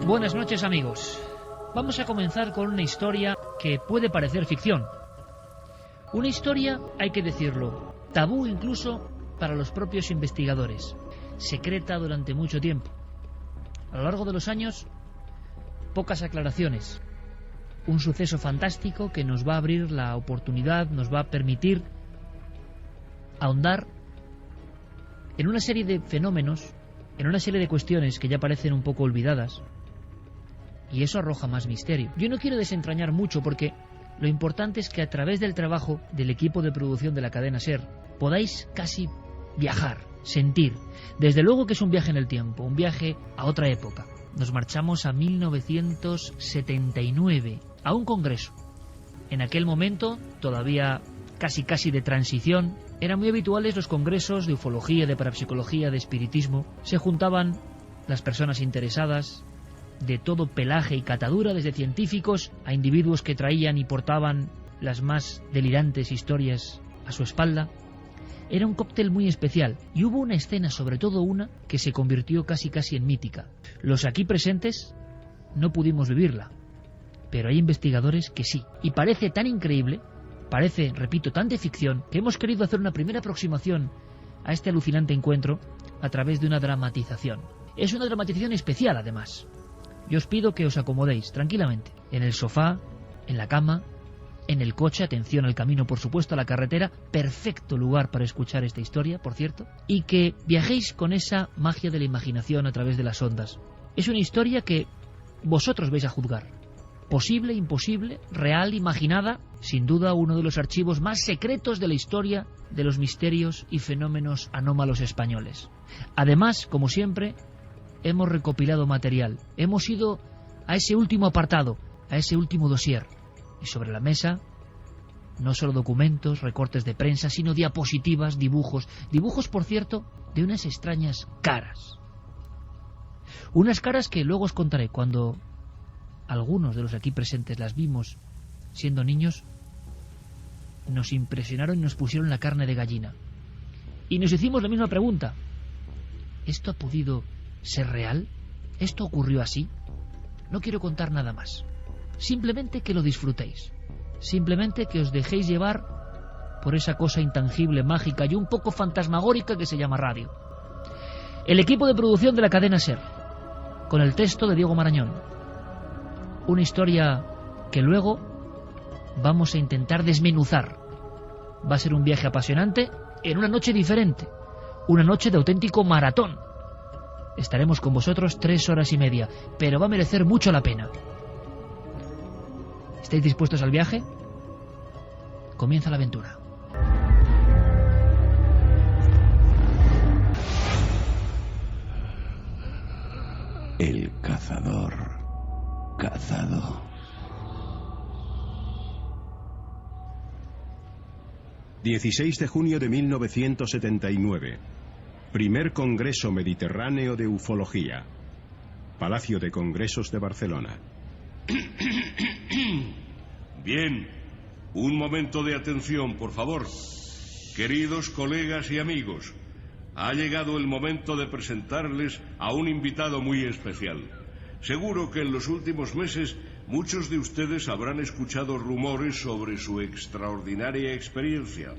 Buenas noches, amigos. Vamos a comenzar con una historia que puede parecer ficción. Una historia, hay que decirlo, tabú incluso para los propios investigadores, secreta durante mucho tiempo. A lo largo de los años, pocas aclaraciones. Un suceso fantástico que nos va a abrir la oportunidad, nos va a permitir ahondar en una serie de fenómenos, en una serie de cuestiones que ya parecen un poco olvidadas. Y eso arroja más misterio. Yo no quiero desentrañar mucho porque lo importante es que a través del trabajo del equipo de producción de la cadena SER podáis casi viajar, sentir. Desde luego que es un viaje en el tiempo, un viaje a otra época. Nos marchamos a 1979, a un congreso. En aquel momento, todavía casi de transición, eran muy habituales los congresos de ufología, de parapsicología, de espiritismo. Se juntaban las personas interesadas de todo pelaje y catadura, desde científicos a individuos que traían y portaban las más delirantes historias a su espalda. Era un cóctel muy especial y hubo una escena, sobre todo una, que se convirtió casi en mítica. Los aquí presentes no pudimos vivirla, pero hay investigadores que sí. Y parece tan increíble, parece, repito, tan de ficción, que hemos querido hacer una primera aproximación a este alucinante encuentro a través de una dramatización. Es una dramatización especial, además. Yo os pido que os acomodéis tranquilamente, en el sofá, en la cama, en el coche, atención al camino, por supuesto, a la carretera, perfecto lugar para escuchar esta historia, por cierto, y que viajéis con esa magia de la imaginación a través de las ondas. Es una historia que vosotros vais a juzgar. Posible, imposible, real, imaginada, sin duda uno de los archivos más secretos de la historia de los misterios y fenómenos anómalos españoles. Además, como siempre, hemos recopilado material, hemos ido a ese último apartado, a ese último dossier, y sobre la mesa no solo documentos, recortes de prensa, sino diapositivas, dibujos, por cierto, de unas extrañas caras. Unas caras que luego os contaré. Cuando algunos de los aquí presentes las vimos siendo niños, nos impresionaron y nos pusieron la carne de gallina. Y nos hicimos la misma pregunta: ¿esto ha podido ser real? ¿Esto ocurrió así? No quiero contar nada más. Simplemente que lo disfrutéis. Simplemente que os dejéis llevar por esa cosa intangible, mágica y un poco fantasmagórica que se llama radio. El equipo de producción de la cadena SER, con el texto de Diego Marañón. Una historia que luego vamos a intentar desmenuzar. Va a ser un viaje apasionante en una noche diferente. Una noche de auténtico maratón. Estaremos con vosotros 3 horas y media, pero va a merecer mucho la pena. ¿Estáis dispuestos al viaje? Comienza la aventura. El cazador cazado. 16 de junio de 1979. Primer Congreso Mediterráneo de Ufología. Palacio de Congresos de Barcelona. Bien, un momento de atención, por favor. Queridos colegas y amigos, ha llegado el momento de presentarles a un invitado muy especial. Seguro que en los últimos meses muchos de ustedes habrán escuchado rumores sobre su extraordinaria experiencia.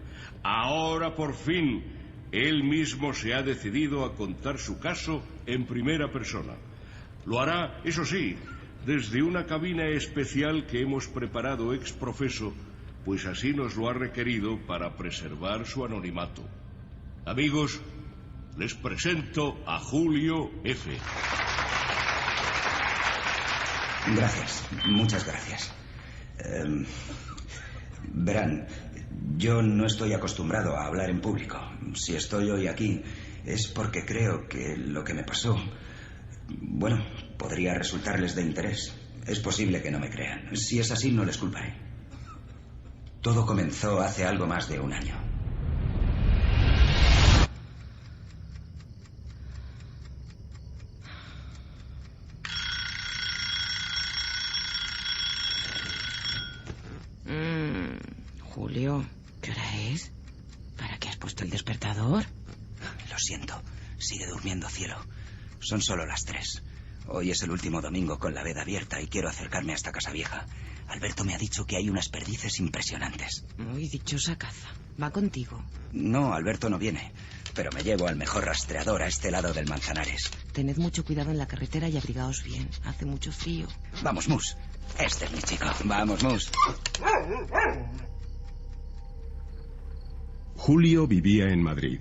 Ahora, por fin, él mismo se ha decidido a contar su caso en primera persona. Lo hará, eso sí, desde una cabina especial que hemos preparado ex profeso, pues así nos lo ha requerido para preservar su anonimato. Amigos, les presento a Julio F. Gracias, muchas gracias. Verán, yo no estoy acostumbrado a hablar en público. Si estoy hoy aquí es porque creo que lo que me pasó, bueno, podría resultarles de interés. Es posible que no me crean. Si es así, no les culparé. Todo comenzó hace algo más de un año. Julio, ¿qué hora es? ¿Para qué has puesto el despertador? Lo siento, sigue durmiendo, cielo. Son solo las 3. Hoy es el último domingo con la veda abierta y quiero acercarme a esta casa vieja. Alberto me ha dicho que hay unas perdices impresionantes. Uy, dichosa caza. Va contigo. No, Alberto no viene. Pero me llevo al mejor rastreador a este lado del Manzanares. Tened mucho cuidado en la carretera y abrigaos bien. Hace mucho frío. Vamos, Mus. Este es mi chico. Vamos, Mus. Julio vivía en Madrid.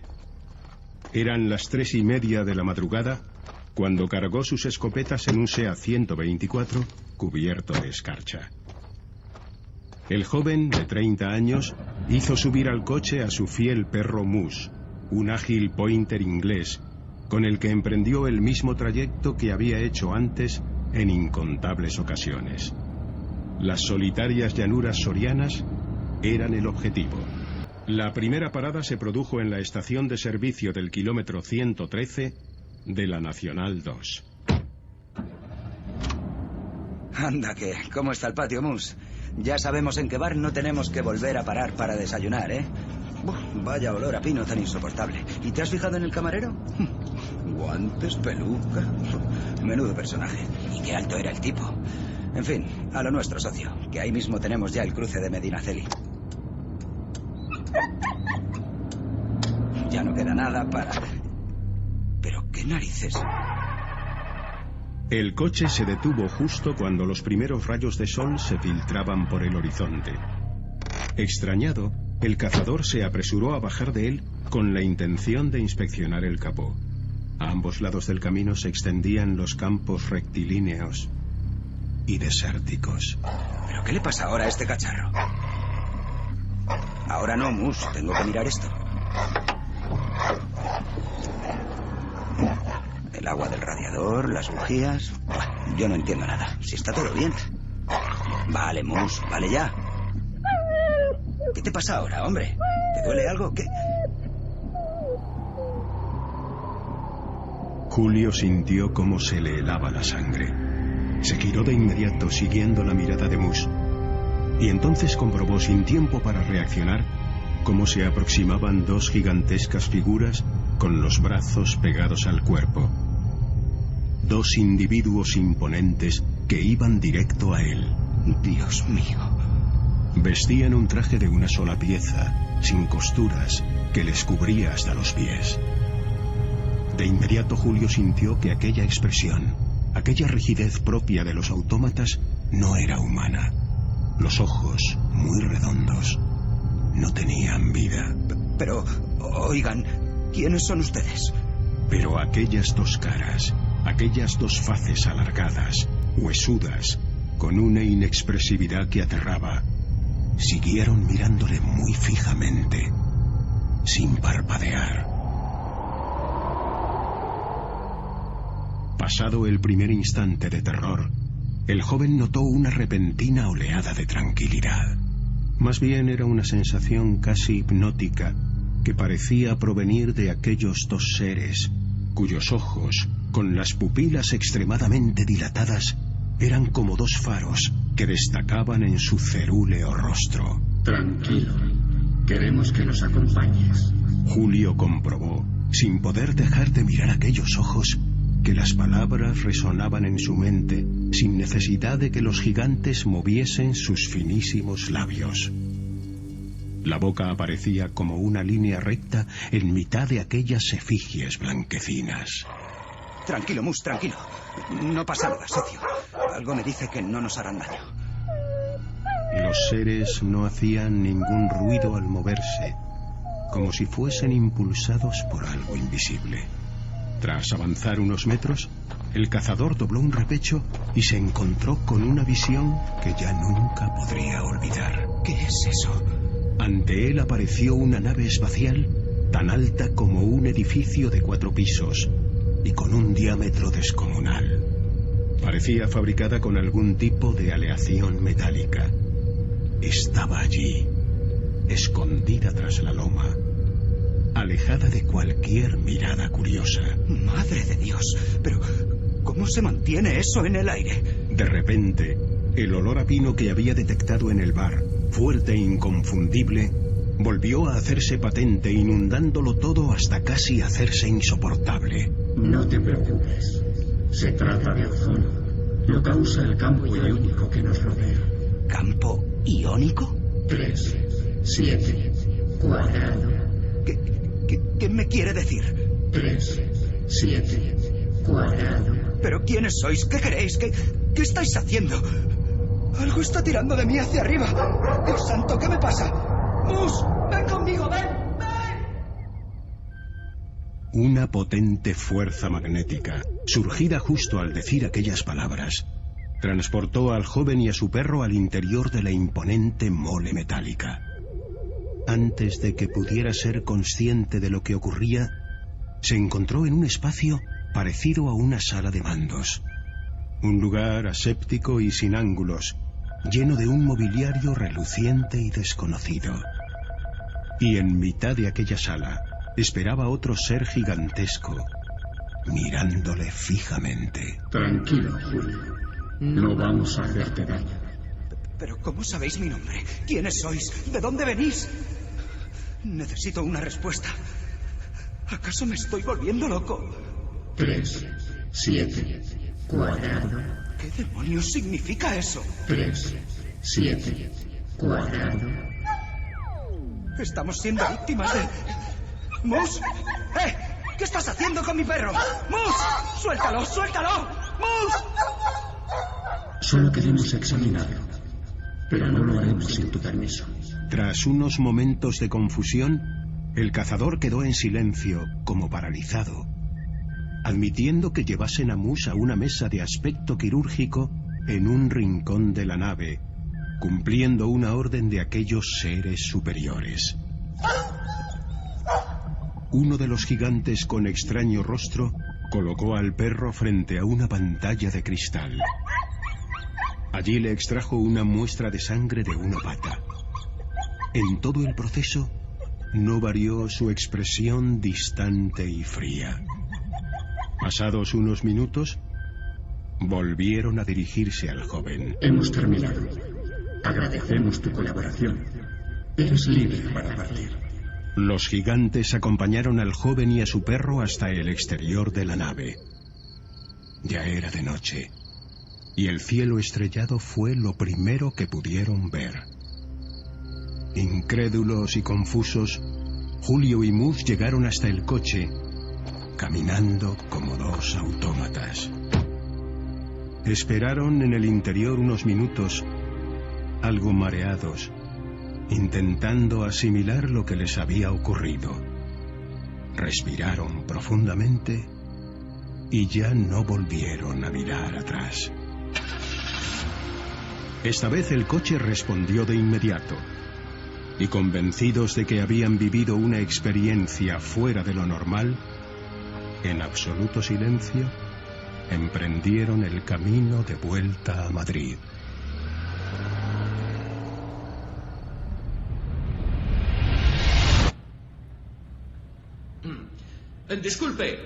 Eran las 3:30 de la madrugada cuando cargó sus escopetas en un SEAT 124 cubierto de escarcha. El joven, de 30 años, hizo subir al coche a su fiel perro Mus, un ágil pointer inglés, con el que emprendió el mismo trayecto que había hecho antes en incontables ocasiones. Las solitarias llanuras sorianas eran el objetivo. La primera parada se produjo en la estación de servicio del kilómetro 113 de la Nacional 2. Anda que, ¿cómo está el patio, Mus? Ya sabemos en qué bar no tenemos que volver a parar para desayunar, ¿eh? Vaya olor a pino tan insoportable. ¿Y te has fijado en el camarero? Guantes, peluca... Menudo personaje. Y qué alto era el tipo. En fin, a lo nuestro, socio, que ahí mismo tenemos ya el cruce de Medinaceli. Ya no queda nada para... ¿Pero qué narices? El coche se detuvo justo cuando los primeros rayos de sol se filtraban por el horizonte. Extrañado, el cazador se apresuró a bajar de él con la intención de inspeccionar el capó. A ambos lados del camino se extendían los campos rectilíneos y desérticos. ¿Pero qué le pasa ahora a este cacharro? Ahora no, Mus, tengo que mirar esto. El agua del radiador, las bujías... Bueno, yo no entiendo nada. Si está todo bien. Vale, Mus, vale ya. ¿Qué te pasa ahora, hombre? ¿Te duele algo? ¿Qué? Julio sintió cómo se le helaba la sangre. Se giró de inmediato siguiendo la mirada de Mus. Y entonces comprobó sin tiempo para reaccionar cómo se aproximaban dos gigantescas figuras con los brazos pegados al cuerpo. Dos individuos imponentes que iban directo a él. Dios mío. Vestían un traje de una sola pieza, sin costuras, que les cubría hasta los pies. De inmediato Julio sintió que aquella expresión, aquella rigidez propia de los autómatas, no era humana. Los ojos, muy redondos, no tenían vida. Pero, oigan, ¿quiénes son ustedes? Pero aquellas dos caras, aquellas dos faces alargadas, huesudas, con una inexpresividad que aterraba, siguieron mirándole muy fijamente, sin parpadear. Pasado el primer instante de terror, el joven notó una repentina oleada de tranquilidad. Más bien era una sensación casi hipnótica que parecía provenir de aquellos dos seres cuyos ojos, con las pupilas extremadamente dilatadas, eran como dos faros que destacaban en su cerúleo rostro. Tranquilo, queremos que nos acompañes. Julio comprobó, sin poder dejar de mirar aquellos ojos, que las palabras resonaban en su mente sin necesidad de que los gigantes moviesen sus finísimos labios. La boca aparecía como una línea recta en mitad de aquellas efigies blanquecinas. Tranquilo, Mus, tranquilo. No pasa nada, socio. Algo me dice que no nos harán daño. Los seres no hacían ningún ruido al moverse, como si fuesen impulsados por algo invisible. Tras avanzar unos metros, el cazador dobló un repecho y se encontró con una visión que ya nunca podría olvidar. ¿Qué es eso? Ante él apareció una nave espacial tan alta como un edificio de 4 pisos y con un diámetro descomunal. Parecía fabricada con algún tipo de aleación metálica. Estaba allí, escondida tras la loma, alejada de cualquier mirada curiosa. ¡Madre de Dios! Pero, ¿cómo se mantiene eso en el aire? De repente, el olor a pino que había detectado en el bar, fuerte e inconfundible, volvió a hacerse patente, inundándolo todo hasta casi hacerse insoportable. No te preocupes. Se trata de ozono. Lo causa el campo iónico que nos rodea. ¿Campo iónico? 3, 7, cuadrado. ¿Qué me quiere decir? 3, 7, cuadrado. ¿Pero quiénes sois? ¿Qué queréis? ¿Qué estáis haciendo? Algo está tirando de mí hacia arriba. Dios santo, ¿qué me pasa? ¡Mus! ¡Ven conmigo! ¡Ven! Una potente fuerza magnética, surgida justo al decir aquellas palabras, transportó al joven y a su perro al interior de la imponente mole metálica. Antes de que pudiera ser consciente de lo que ocurría, se encontró en un espacio parecido a una sala de mandos. Un lugar aséptico y sin ángulos, lleno de un mobiliario reluciente y desconocido. Y en mitad de aquella sala esperaba otro ser gigantesco, mirándole fijamente. Tranquilo, Julio. No vamos a hacerte daño. ¿Pero cómo sabéis mi nombre? ¿Quiénes sois? ¿De dónde venís? Necesito una respuesta. ¿Acaso me estoy volviendo loco? 3, 7, cuadrado. ¿Qué demonios significa eso? 3, 7, cuadrado. Estamos siendo víctimas de... ¡Mus! ¿Qué estás haciendo con mi perro? ¡Mus! ¡Suéltalo! ¡Suéltalo! ¡Mus! Solo queremos examinarlo, pero no lo haremos sin tu permiso. Tras unos momentos de confusión, el cazador quedó en silencio, como paralizado, admitiendo que llevasen a Mus a una mesa de aspecto quirúrgico en un rincón de la nave, cumpliendo una orden de aquellos seres superiores. Uno de los gigantes con extraño rostro colocó al perro frente a una pantalla de cristal. Allí le extrajo una muestra de sangre de una pata. En todo el proceso no varió su expresión distante y fría. Pasados unos minutos, volvieron a dirigirse al joven. Hemos terminado. Agradecemos tu colaboración. Eres libre para partir. Los gigantes acompañaron al joven y a su perro hasta el exterior de la nave. Ya era de noche, y el cielo estrellado fue lo primero que pudieron ver. Incrédulos y confusos, Julio y Mus llegaron hasta el coche, caminando como dos autómatas. Esperaron en el interior unos minutos, algo mareados, intentando asimilar lo que les había ocurrido. Respiraron profundamente y ya no volvieron a mirar atrás. Esta vez el coche respondió de inmediato, y convencidos de que habían vivido una experiencia fuera de lo normal, en absoluto silencio, emprendieron el camino de vuelta a Madrid. Disculpe,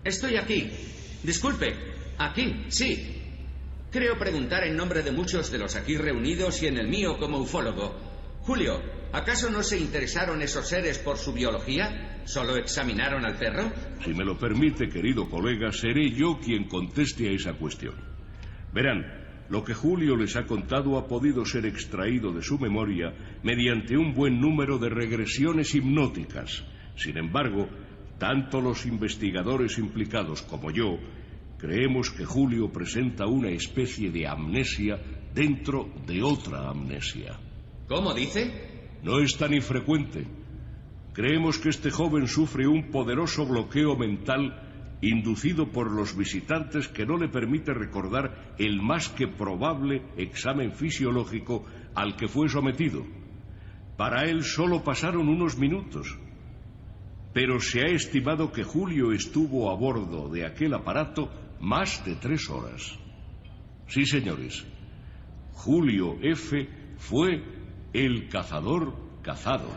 estoy aquí. Disculpe, aquí, sí. Creo preguntar en nombre de muchos de los aquí reunidos y en el mío como ufólogo. Julio, ¿acaso no se interesaron esos seres por su biología? ¿Solo examinaron al perro? Si me lo permite, querido colega, seré yo quien conteste a esa cuestión. Verán, lo que Julio les ha contado ha podido ser extraído de su memoria mediante un buen número de regresiones hipnóticas. Sin embargo, tanto los investigadores implicados como yo creemos que Julio presenta una especie de amnesia dentro de otra amnesia. ¿Cómo dice? No es tan infrecuente. Creemos que este joven sufre un poderoso bloqueo mental inducido por los visitantes que no le permite recordar el más que probable examen fisiológico al que fue sometido. Para él solo pasaron unos minutos, pero se ha estimado que Julio estuvo a bordo de aquel aparato más de 3 horas. Sí, señores, Julio F. fue el cazador cazado.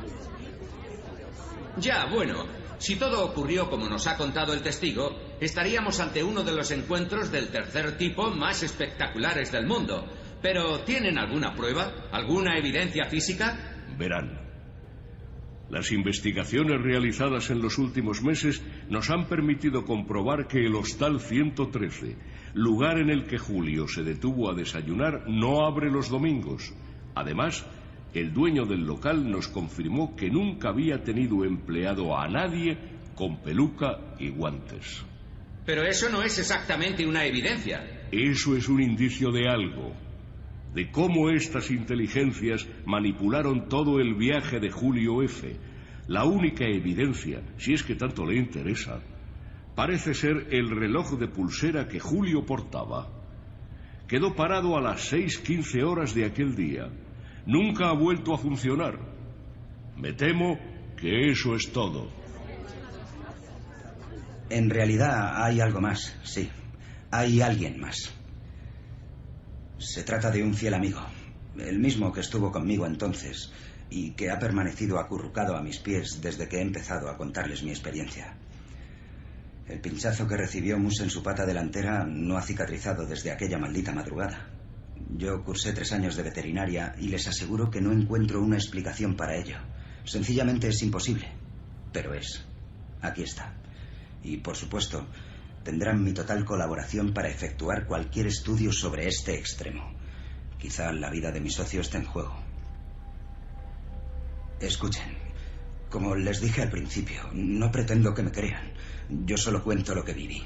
Ya, bueno, si todo ocurrió como nos ha contado el testigo, estaríamos ante uno de los encuentros del tercer tipo más espectaculares del mundo. Pero, ¿tienen alguna prueba? ¿Alguna evidencia física? Verán, Las investigaciones realizadas en los últimos meses nos han permitido comprobar que el Hostal 113, lugar en el que Julio se detuvo a desayunar, no abre los domingos. Además, el dueño del local nos confirmó que nunca había tenido empleado a nadie con peluca y guantes. Pero eso no es exactamente una evidencia. Eso es un indicio de algo, de cómo estas inteligencias manipularon todo el viaje de Julio F. La única evidencia, si es que tanto le interesa, parece ser el reloj de pulsera que Julio portaba. Quedó parado a las 6:15 horas de aquel día. Nunca ha vuelto a funcionar. Me temo que eso es todo. En realidad hay algo más, sí. Hay alguien más. Se trata de un fiel amigo, el mismo que estuvo conmigo entonces y que ha permanecido acurrucado a mis pies desde que he empezado a contarles mi experiencia. El pinchazo que recibió Mus en su pata delantera no ha cicatrizado desde aquella maldita madrugada. Yo cursé 3 años de veterinaria y les aseguro que no encuentro una explicación para ello. Sencillamente es imposible. Pero es. Aquí está. Y, por supuesto, tendrán mi total colaboración para efectuar cualquier estudio sobre este extremo. Quizá la vida de mi socio esté en juego. Escuchen, como les dije al principio, no pretendo que me crean. Yo solo cuento lo que viví.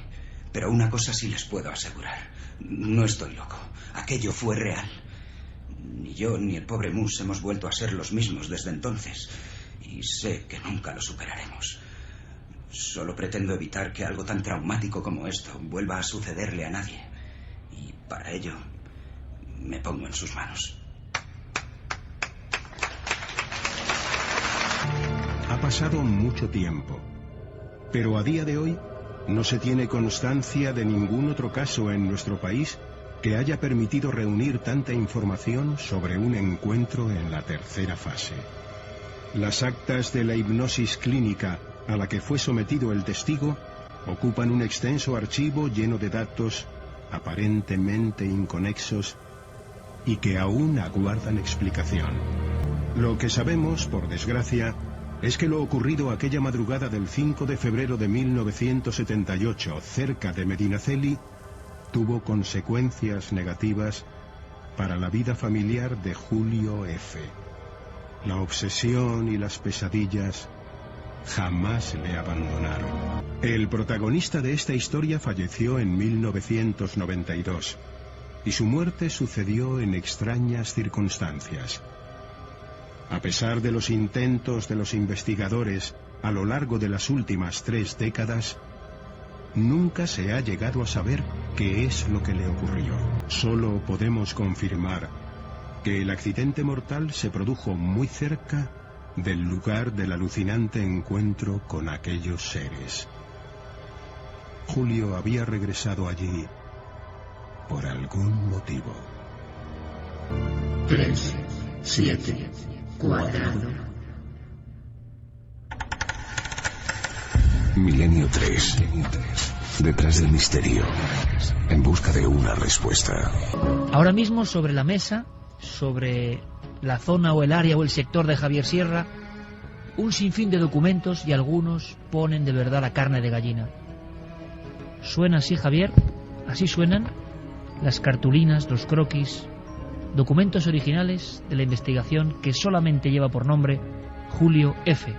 Pero una cosa sí les puedo asegurar. No estoy loco. Aquello fue real. Ni yo ni el pobre Mus hemos vuelto a ser los mismos desde entonces. Y sé que nunca lo superaremos. Solo pretendo evitar que algo tan traumático como esto vuelva a sucederle a nadie. Y para ello me pongo en sus manos. Ha pasado mucho tiempo, pero a día de hoy no se tiene constancia de ningún otro caso en nuestro país que haya permitido reunir tanta información sobre un encuentro en la tercera fase. Las actas de la hipnosis clínica a la que fue sometido el testigo ocupan un extenso archivo lleno de datos aparentemente inconexos y que aún aguardan explicación. Lo que sabemos, por desgracia, es que lo ocurrido aquella madrugada del 5 de febrero de 1978 cerca de Medinaceli tuvo consecuencias negativas para la vida familiar de Julio F. La obsesión y las pesadillas jamás le abandonaron. El protagonista de esta historia falleció en 1992 y su muerte sucedió en extrañas circunstancias. A pesar de los intentos de los investigadores a lo largo de las últimas 3 décadas, nunca se ha llegado a saber qué es lo que le ocurrió. Solo podemos confirmar que el accidente mortal se produjo muy cerca del lugar del alucinante encuentro con aquellos seres. Julio había regresado allí por algún motivo. 3, 7, 4. Milenio 3. Detrás del misterio. En busca de una respuesta. Ahora mismo sobre la mesa, sobre la zona o el área o el sector de Javier Sierra, un sinfín de documentos y algunos ponen de verdad la carne de gallina. ¿Suena así, Javier? ¿Así suenan? Las cartulinas, los croquis, documentos originales de la investigación que solamente lleva por nombre Julio F.,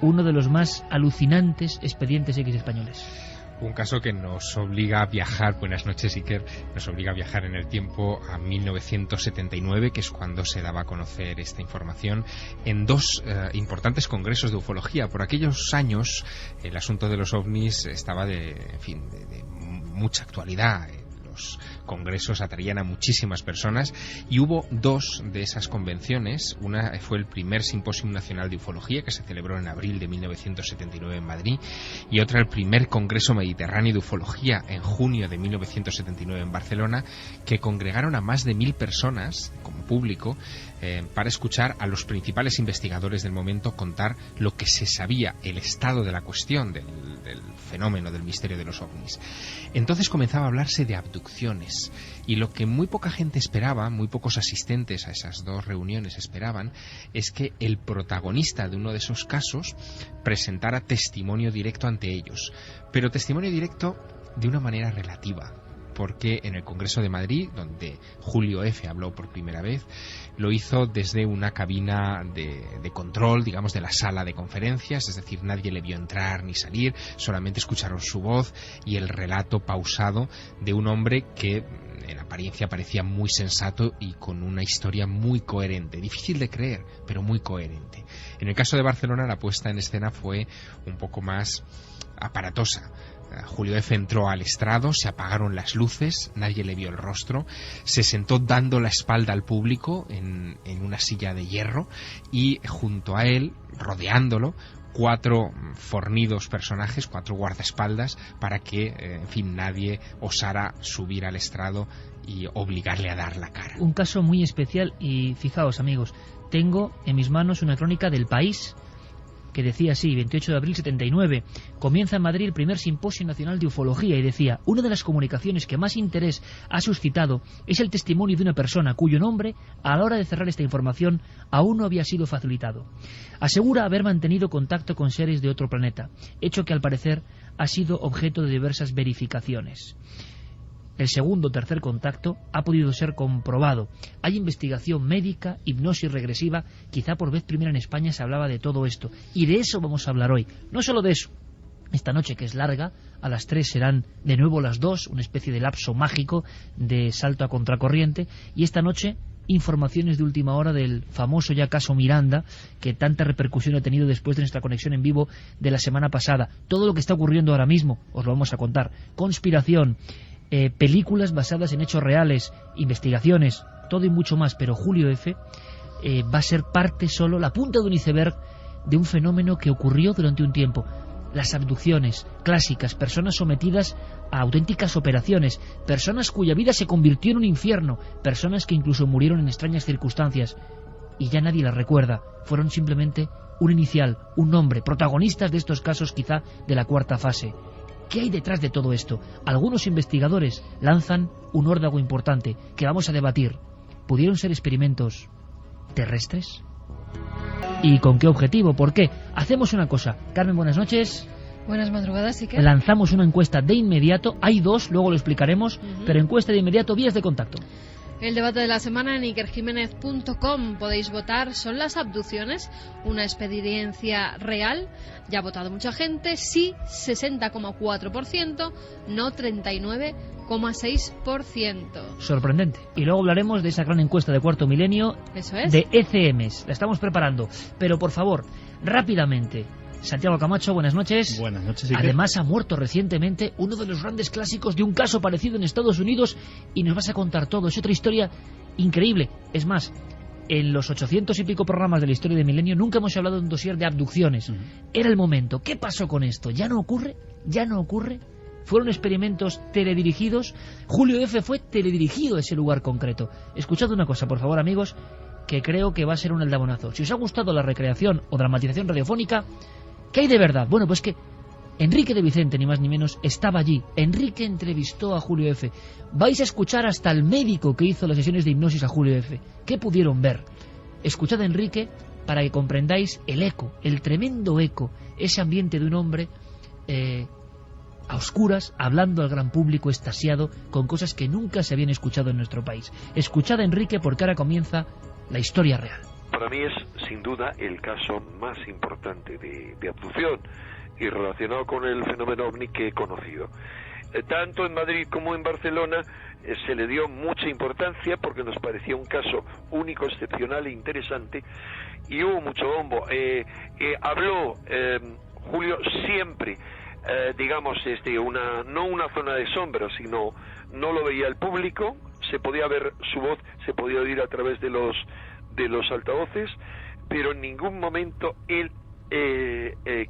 uno de los más alucinantes expedientes X españoles. Un caso que nos obliga a viajar, buenas noches Iker, nos obliga a viajar en el tiempo a 1979, que es cuando se daba a conocer esta información en 2 importantes congresos de ufología. Por aquellos años el asunto de los ovnis estaba de mucha actualidad. Los congresos atraían a muchísimas personas y hubo 2 de esas convenciones. Una fue el primer Simposio Nacional de Ufología, que se celebró en abril de 1979 en Madrid, y otra el primer Congreso Mediterráneo de Ufología en junio de 1979 en Barcelona, que congregaron a más de 1000 personas como público para escuchar a los principales investigadores del momento contar lo que se sabía, el estado de la cuestión del fenómeno del misterio de los ovnis. Entonces comenzaba a hablarse de abducciones, reuniones. Y lo que muy poca gente esperaba, muy pocos asistentes a esas 2 reuniones esperaban, es que el protagonista de uno de esos casos presentara testimonio directo ante ellos. Pero testimonio directo de una manera relativa, porque en el Congreso de Madrid, donde Julio F. habló por primera vez, lo hizo desde una cabina de control, digamos, de la sala de conferencias, es decir, nadie le vio entrar ni salir, solamente escucharon su voz y el relato pausado de un hombre que en apariencia parecía muy sensato y con una historia muy coherente, difícil de creer, pero muy coherente. En el caso de Barcelona, la puesta en escena fue un poco más aparatosa. Julio F. entró al estrado, se apagaron las luces, nadie le vio el rostro, se sentó dando la espalda al público en una silla de hierro y junto a él, rodeándolo, 4 fornidos personajes, 4 guardaespaldas, para que, en fin, nadie osara subir al estrado y obligarle a dar la cara. Un caso muy especial y fijaos, amigos, tengo en mis manos una crónica del País que decía así, 28 de abril 79, comienza en Madrid el primer Simposio Nacional de Ufología, y decía, una de las comunicaciones que más interés ha suscitado es el testimonio de una persona cuyo nombre, a la hora de cerrar esta información, aún no había sido facilitado. Asegura haber mantenido contacto con seres de otro planeta, hecho que al parecer ha sido objeto de diversas verificaciones. El segundo o tercer contacto ha podido ser comprobado. Hay investigación médica, hipnosis regresiva. Quizá por vez primera en España se hablaba de todo esto. Y de eso vamos a hablar hoy. No solo de eso. Esta noche, que es larga, a las 3 serán de nuevo las 2, una especie de lapso mágico de salto a contracorriente. Y esta noche, informaciones de última hora del famoso ya caso Miranda, que tanta repercusión ha tenido después de nuestra conexión en vivo de la semana pasada. Todo lo que está ocurriendo ahora mismo os lo vamos a contar. Conspiración, películas basadas en hechos reales, investigaciones, todo y mucho más. Pero Julio F. Va a ser parte solo, la punta de un iceberg de un fenómeno que ocurrió durante un tiempo. Las abducciones clásicas, personas sometidas a auténticas operaciones, personas cuya vida se convirtió en un infierno, personas que incluso murieron en extrañas circunstancias y ya nadie las recuerda. Fueron simplemente un inicial, un nombre, protagonistas de estos casos quizá de la 4ª fase. ¿Qué hay detrás de todo esto? Algunos investigadores lanzan un órdago importante que vamos a debatir. ¿Pudieron ser experimentos terrestres? ¿Y con qué objetivo? ¿Por qué? Hacemos una cosa. Carmen, buenas noches. Buenas madrugadas, Iker. Lanzamos una encuesta de inmediato. Hay 2, luego lo explicaremos, pero encuesta de inmediato, vías de contacto. El debate de la semana en ikerjimenez.com. Podéis votar. ¿Son las abducciones una experiencia real? Ya ha votado mucha gente. Sí, 60,4%. No, 39,6%. Sorprendente. Y luego hablaremos de esa gran encuesta de Cuarto Milenio. Eso es. De ECMs. La estamos preparando. Pero por favor, rápidamente. Santiago Camacho, buenas noches. Buenas noches. Iker. Además ha muerto recientemente uno de los grandes clásicos de un caso parecido en Estados Unidos y nos vas a contar todo. Es otra historia increíble. Es más, en los 800 y pico programas de la historia de Milenio nunca hemos hablado de un dossier de abducciones. Era el momento. ¿Qué pasó con esto? ¿Ya no ocurre? ¿Ya no ocurre? ¿Fueron experimentos teledirigidos? Julio F. fue teledirigido a ese lugar concreto. Escuchad una cosa, por favor, amigos, que creo que va a ser un aldabonazo. Si os ha gustado la recreación o dramatización radiofónica, ¿qué hay de verdad? Bueno, pues que Enrique de Vicente, ni más ni menos, estaba allí. Enrique entrevistó a Julio F. Vais a escuchar hasta el médico que hizo las sesiones de hipnosis a Julio F. ¿Qué pudieron ver? Escuchad a Enrique para que comprendáis el eco, el tremendo eco, ese ambiente de un hombre a oscuras, hablando al gran público extasiado con cosas que nunca se habían escuchado en nuestro país. Escuchad a Enrique porque ahora comienza la historia real. Para mí es, sin duda, el caso más importante de abducción y relacionado con el fenómeno ovni que he conocido. Tanto en Madrid como en Barcelona se le dio mucha importancia porque nos parecía un caso único, excepcional e interesante, y hubo mucho bombo. Habló Julio siempre, digamos, no una zona de sombra, sino no lo veía el público, se podía ver su voz, se podía oír a través de los altavoces, pero en ningún momento él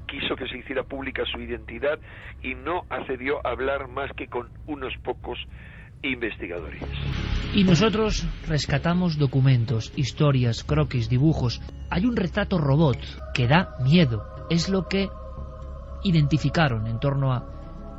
quiso que se hiciera pública su identidad y no accedió a hablar más que con unos pocos investigadores. Y nosotros rescatamos documentos, historias, croquis, dibujos. Hay un retrato robot que da miedo. Es lo que identificaron en torno a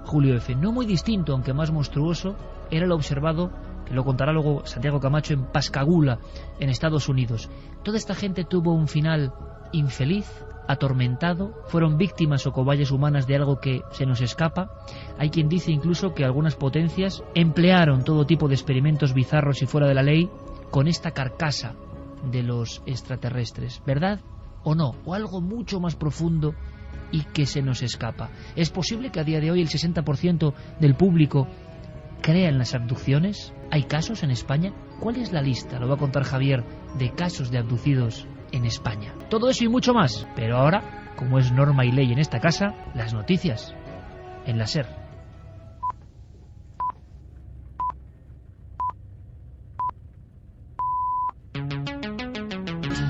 Julio F. No muy distinto, aunque más monstruoso, era el observado, que lo contará luego Santiago Camacho, en Pascagoula, en Estados Unidos. Toda esta gente tuvo un final infeliz, atormentado, fueron víctimas o cobayas humanas de algo que se nos escapa. Hay quien dice incluso que algunas potencias emplearon todo tipo de experimentos bizarros y fuera de la ley con esta carcasa de los extraterrestres, ¿verdad o no? O algo mucho más profundo y que se nos escapa. ¿Es posible que a día de hoy el 60% del público crea en las abducciones? ¿Hay casos en España? ¿Cuál es la lista? Lo va a contar Javier, de casos de abducidos en España. Todo eso y mucho más. Pero ahora, como es norma y ley en esta casa, las noticias en la SER.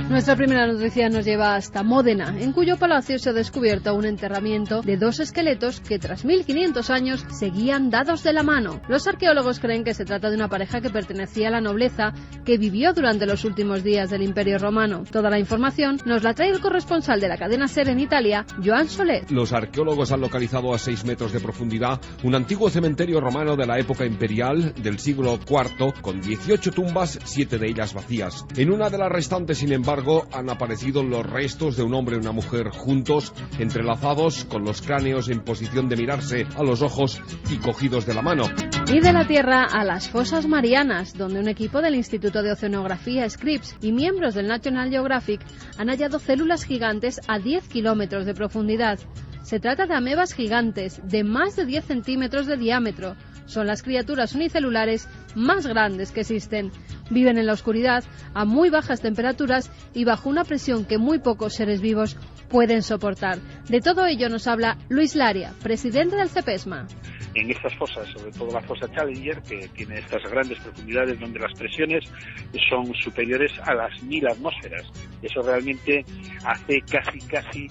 Nuestra primera noticia nos lleva hasta Módena, en cuyo palacio se ha descubierto un enterramiento de 2 esqueletos que tras 1500 años seguían dados de la mano. Los arqueólogos creen que se trata de una pareja que pertenecía a la nobleza que vivió durante los últimos días del Imperio Romano. Toda la información nos la trae el corresponsal de la cadena SER en Italia, Joan Soler. Los arqueólogos han localizado a 6 metros de profundidad un antiguo cementerio romano de la época imperial del siglo IV con 18 tumbas, 7 de ellas vacías. En una de las restantes, sin embargo, han aparecido los restos de un hombre y una mujer juntos, entrelazados, con los cráneos en posición de mirarse a los ojos y cogidos de la mano. Y de la Tierra a las fosas marianas, donde un equipo del Instituto de Oceanografía Scripps y miembros del National Geographic han hallado células gigantes a 10 kilómetros de profundidad. Se trata de amebas gigantes de más de 10 centímetros de diámetro. Son las criaturas unicelulares más grandes que existen. Viven en la oscuridad, a muy bajas temperaturas y bajo una presión que muy pocos seres vivos pueden soportar. De todo ello nos habla Luis Laria, presidente del CEPESMA. En estas fosas, sobre todo la fosa Challenger, que tiene estas grandes profundidades donde las presiones son superiores a las 1000 atmósferas. Eso realmente hace casi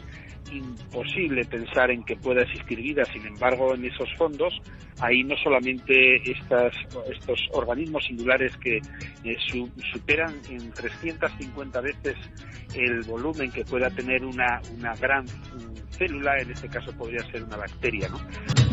imposible pensar en que pueda existir vida. Sin embargo, en esos fondos hay no solamente estos organismos singulares que superan en 350 veces el volumen que pueda tener una gran célula, en este caso podría ser una bacteria, ¿no?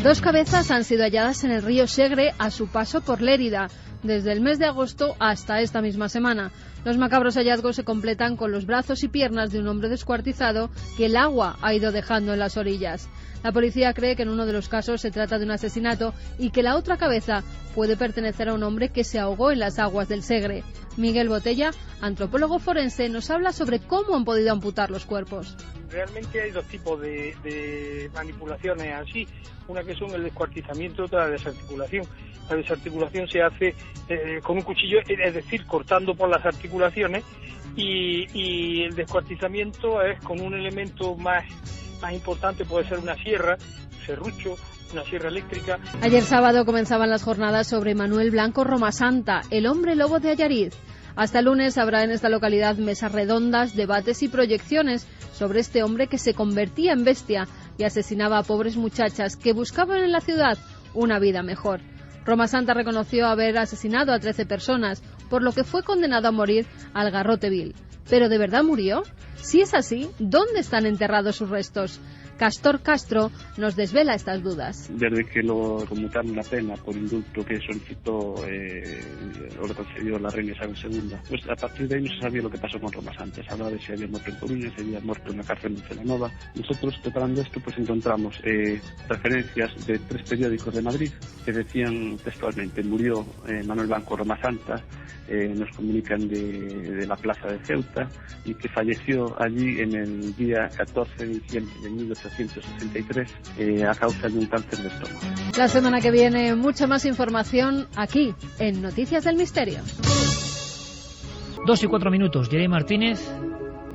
2 cabezas han sido halladas en el río Segre a su paso por Lérida, desde el mes de agosto hasta esta misma semana. Los macabros hallazgos se completan con los brazos y piernas de un hombre descuartizado que el agua ha ido dejando en las orillas. La policía cree que en uno de los casos se trata de un asesinato y que la otra cabeza puede pertenecer a un hombre que se ahogó en las aguas del Segre. Miguel Botella, antropólogo forense, nos habla sobre cómo han podido amputar los cuerpos. Realmente hay 2 tipos de manipulaciones así, una que son el descuartizamiento y otra la desarticulación. La desarticulación se hace con un cuchillo, es decir, cortando por las articulaciones, y el descuartizamiento es con un elemento más importante, puede ser una sierra, un serrucho, una sierra eléctrica. Ayer sábado comenzaban las jornadas sobre Manuel Blanco Romasanta, el hombre lobo de Allariz. Hasta el lunes habrá en esta localidad mesas redondas, debates y proyecciones sobre este hombre que se convertía en bestia y asesinaba a pobres muchachas que buscaban en la ciudad una vida mejor. Romasanta reconoció haber asesinado a 13 personas, por lo que fue condenado a morir al garrote vil. ¿Pero de verdad murió? Si es así, ¿dónde están enterrados sus restos? Castor Castro nos desvela estas dudas. Desde que lo conmutaron la pena por indulto que solicitó o le concedió la reina Isabel II, pues a partir de ahí no se sabía lo que pasó con Romasanta. Se hablaba de si había muerto en Coruña, si había muerto en la cárcel de Celanova. Nosotros, preparando esto, pues encontramos referencias de 3 periódicos de Madrid que decían textualmente: murió Manuel Blanco Romasanta. Nos comunican de la plaza de Ceuta, y que falleció allí en el día 14 de diciembre de 1863 a causa de un cáncer de estómago. La semana que viene mucha más información aquí en Noticias del Misterio. 2 y 4 minutos. Jeremy Martínez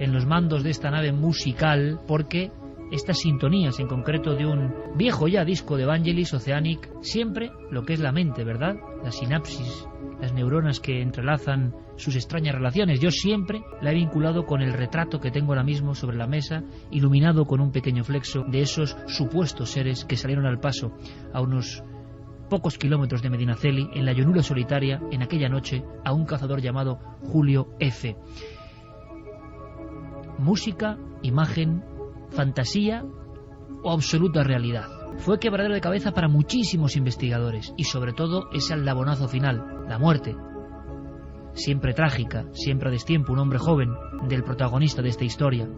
en los mandos de esta nave musical, porque estas sintonías, en concreto de un viejo ya disco de Vangelis, Oceanic, siempre lo que es la mente, ¿verdad? La sinapsis, las neuronas que entrelazan sus extrañas relaciones. Yo siempre la he vinculado con el retrato que tengo ahora mismo sobre la mesa, iluminado con un pequeño flexo de esos supuestos seres que salieron al paso a unos pocos kilómetros de Medinaceli, en la llanura solitaria, en aquella noche, a un cazador llamado Julio F. Música, imagen, fantasía o absoluta realidad. Fue quebradero de cabeza para muchísimos investigadores y sobre todo ese aldabonazo final, la muerte. Siempre trágica, siempre a destiempo, un hombre joven del protagonista de esta historia.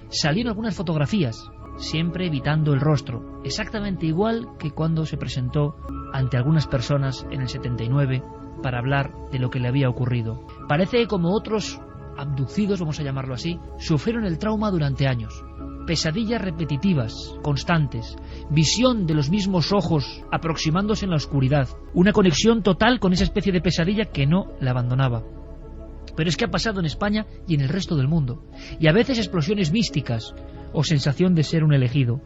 Salieron algunas fotografías, siempre evitando el rostro, exactamente igual que cuando se presentó ante algunas personas en el 79 para hablar de lo que le había ocurrido. Parece que como otros abducidos, vamos a llamarlo así, sufrieron el trauma durante años. Pesadillas repetitivas, constantes, visión de los mismos ojos aproximándose en la oscuridad, una conexión total con esa especie de pesadilla que no la abandonaba. Pero es que ha pasado en España y en el resto del mundo, y a veces explosiones místicas o sensación de ser un elegido.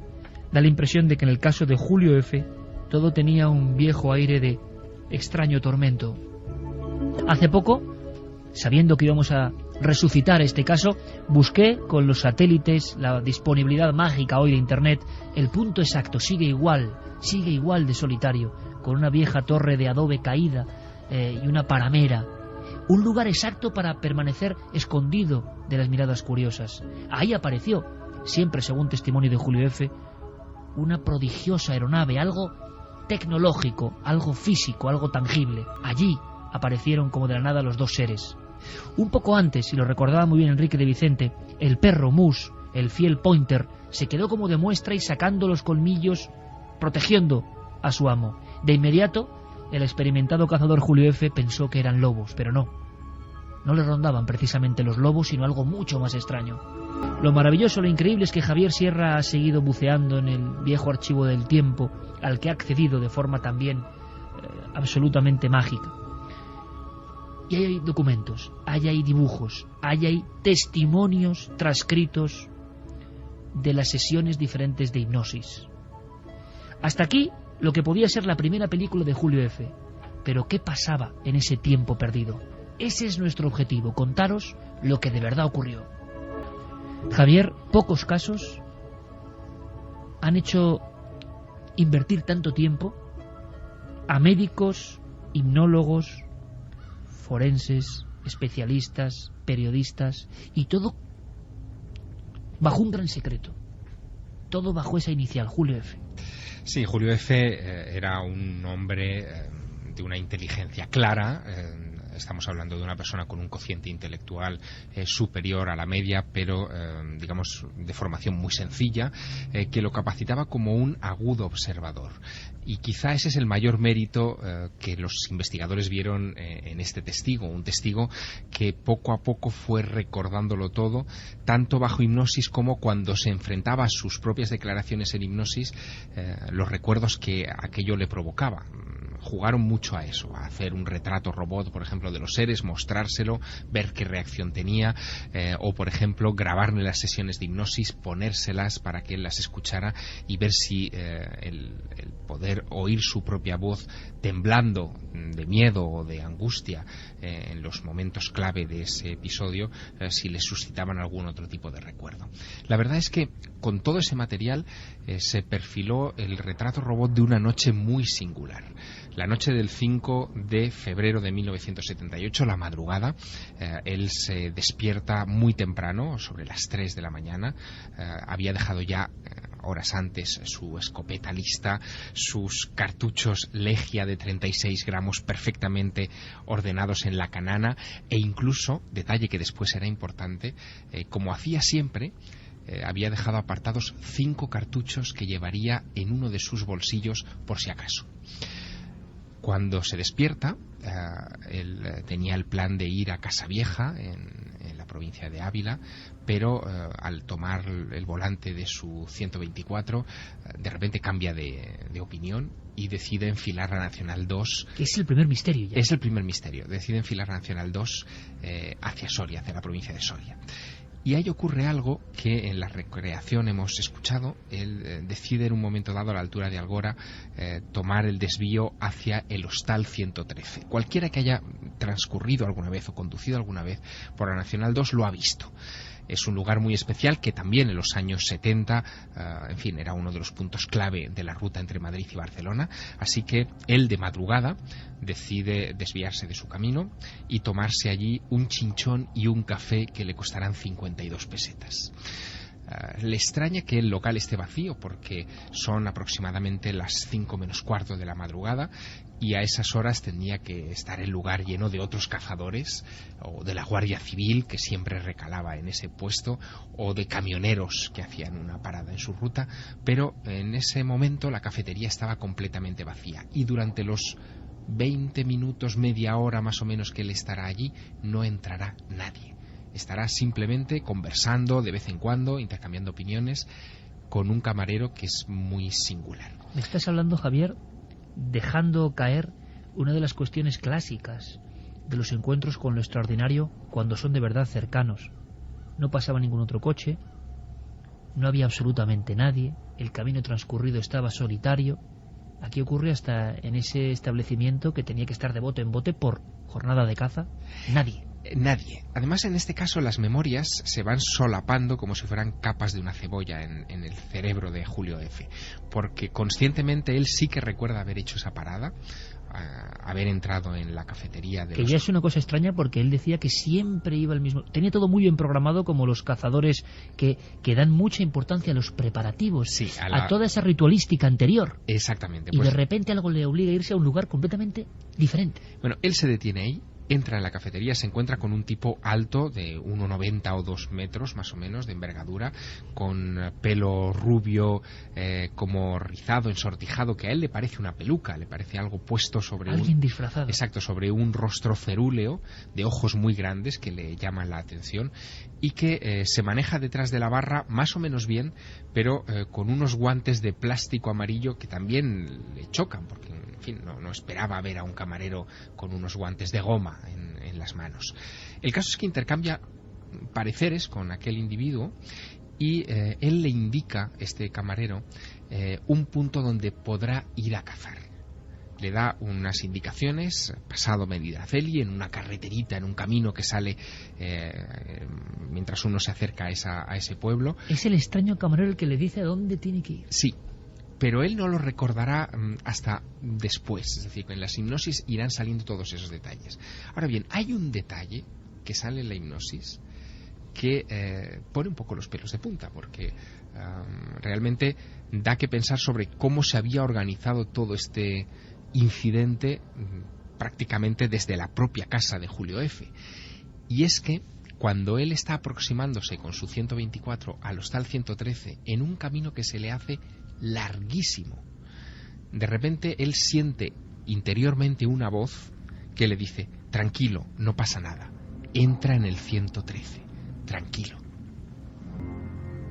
Da la impresión de que en el caso de Julio F. todo tenía un viejo aire de extraño tormento. Hace poco, sabiendo que íbamos a resucitar este caso, busqué con los satélites, la disponibilidad mágica hoy de Internet, el punto exacto. Sigue igual de solitario, con una vieja torre de adobe caída y una paramera. Un lugar exacto para permanecer escondido de las miradas curiosas. Ahí apareció, siempre según testimonio de Julio F., una prodigiosa aeronave, algo tecnológico, algo físico, algo tangible. Allí aparecieron como de la nada los dos seres. Un poco antes, y lo recordaba muy bien Enrique de Vicente, el perro Mus, el fiel Pointer, se quedó como de muestra y sacando los colmillos, protegiendo a su amo. De inmediato, el experimentado cazador Julio F. pensó que eran lobos, pero no. No le rondaban precisamente los lobos, sino algo mucho más extraño. Lo maravilloso, lo increíble es que Javier Sierra ha seguido buceando en el viejo archivo del tiempo, al que ha accedido de forma también absolutamente mágica. Y ahí hay documentos, ahí hay dibujos, ahí hay testimonios transcritos de las sesiones diferentes de hipnosis. Hasta aquí lo que podía ser la primera película de Julio F. Pero ¿qué pasaba en ese tiempo perdido? Ese es nuestro objetivo, contaros lo que de verdad ocurrió. Javier, pocos casos han hecho invertir tanto tiempo a médicos, hipnólogos, forenses, especialistas, periodistas, y todo bajo un gran secreto. Todo bajo esa inicial, Julio F. Sí, Julio F. Era un hombre de una inteligencia clara. Estamos hablando de una persona con un cociente intelectual superior a la media, pero digamos de formación muy sencilla, que lo capacitaba como un agudo observador. Y quizá ese es el mayor mérito que los investigadores vieron en este testigo, un testigo que poco a poco fue recordándolo todo, tanto bajo hipnosis como cuando se enfrentaba a sus propias declaraciones en hipnosis, los recuerdos que aquello le provocaba. Jugaron mucho a eso, a hacer un retrato robot, por ejemplo, de los seres, mostrárselo, ver qué reacción tenía, o, por ejemplo, grabarle las sesiones de hipnosis, ponérselas para que él las escuchara y ver si el poder oír su propia voz temblando de miedo o de angustia en los momentos clave de ese episodio, si le suscitaban algún otro tipo de recuerdo. La verdad es que con todo ese material se perfiló el retrato robot de una noche muy singular. La noche del 5 de febrero de 1978, la madrugada, él se despierta muy temprano, sobre las 3 de la mañana. Había dejado ya horas antes su escopeta lista, sus cartuchos Legia de 36 gramos perfectamente ordenados en la canana, e incluso, detalle que después será importante, como hacía siempre, había dejado apartados 5 cartuchos que llevaría en uno de sus bolsillos por si acaso. Cuando se despierta, él tenía el plan de ir a Casavieja, en la provincia de Ávila, pero al tomar el volante de su 124, de repente cambia de opinión y decide enfilar la Nacional 2. Que es el primer misterio ya. Es el primer misterio. Decide enfilar la Nacional 2 hacia Soria, hacia la provincia de Soria. Y ahí ocurre algo que en la recreación hemos escuchado. Él decide en un momento dado, a la altura de Algora, tomar el desvío hacia el Hostal 113. Cualquiera que haya transcurrido alguna vez o conducido alguna vez por la Nacional 2 lo ha visto. Es un lugar muy especial que también en los años 70, en fin, era uno de los puntos clave de la ruta entre Madrid y Barcelona. Así que él, de madrugada, decide desviarse de su camino y tomarse allí un chinchón y un café que le costarán 52 pesetas. Le extraña que el local esté vacío porque son aproximadamente las 5 menos cuarto de la madrugada y a esas horas tendría que estar el lugar lleno de otros cazadores o de la Guardia Civil, que siempre recalaba en ese puesto, o de camioneros que hacían una parada en su ruta, pero en ese momento la cafetería estaba completamente vacía y durante los 20 minutos, media hora más o menos que él estará allí, no entrará nadie. Estará simplemente conversando de vez en cuando, intercambiando opiniones con un camarero que es muy singular. Me estás hablando, Javier, dejando caer una de las cuestiones clásicas de los encuentros con lo extraordinario cuando son de verdad cercanos. No pasaba ningún otro coche, no había absolutamente nadie, el camino transcurrido estaba solitario. Aquí ocurre hasta en ese establecimiento que tenía que estar de bote en bote por jornada de caza, nadie. Nadie. Además, en este caso, las memorias se van solapando como si fueran capas de una cebolla en el cerebro de Julio F. Porque conscientemente él sí que recuerda haber hecho esa parada, haber entrado en la cafetería de que ya es una cosa extraña porque él decía que siempre iba al mismo... Tenía todo muy bien programado, como los cazadores que dan mucha importancia a los preparativos, sí, a toda esa ritualística anterior. Exactamente. Y de repente algo le obliga a irse a un lugar completamente diferente. Bueno, él se detiene ahí, entra en la cafetería, se encuentra con un tipo alto de 1,90 o 2 metros más o menos de envergadura, con pelo rubio, como rizado, ensortijado, que a él le parece una peluca, le parece algo puesto sobre alguien disfrazado. Exacto, sobre un rostro cerúleo, de ojos muy grandes que le llaman la atención, y que se maneja detrás de la barra más o menos bien, pero con unos guantes de plástico amarillo que también le chocan, porque en fin, no esperaba ver a un camarero con unos guantes de goma en las manos. El caso es que intercambia pareceres con aquel individuo y él le indica, este camarero, un punto donde podrá ir a cazar. Le da unas indicaciones, pasado Medinaceli, en una carreterita, en un camino que sale mientras uno se acerca a ese pueblo. Es el extraño camarero el que le dice a dónde tiene que ir. Sí, pero él no lo recordará hasta después, es decir, en las hipnosis irán saliendo todos esos detalles. Ahora bien, hay un detalle que sale en la hipnosis que pone un poco los pelos de punta, porque realmente da que pensar sobre cómo se había organizado todo este incidente prácticamente desde la propia casa de Julio F. Y es que cuando él está aproximándose con su 124 al hostal 113 en un camino que se le hace larguísimo, de repente él siente interiormente una voz que le dice: tranquilo, no pasa nada, entra en el 113, tranquilo.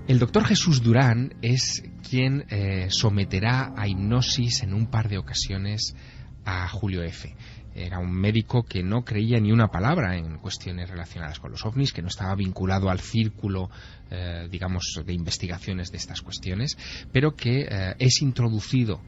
El doctor Jesús Durán es quien someterá a hipnosis en un par de ocasiones a Julio F. Era un médico que no creía ni una palabra en cuestiones relacionadas con los ovnis, que no estaba vinculado al círculo, digamos, de investigaciones de estas cuestiones, pero que es introducido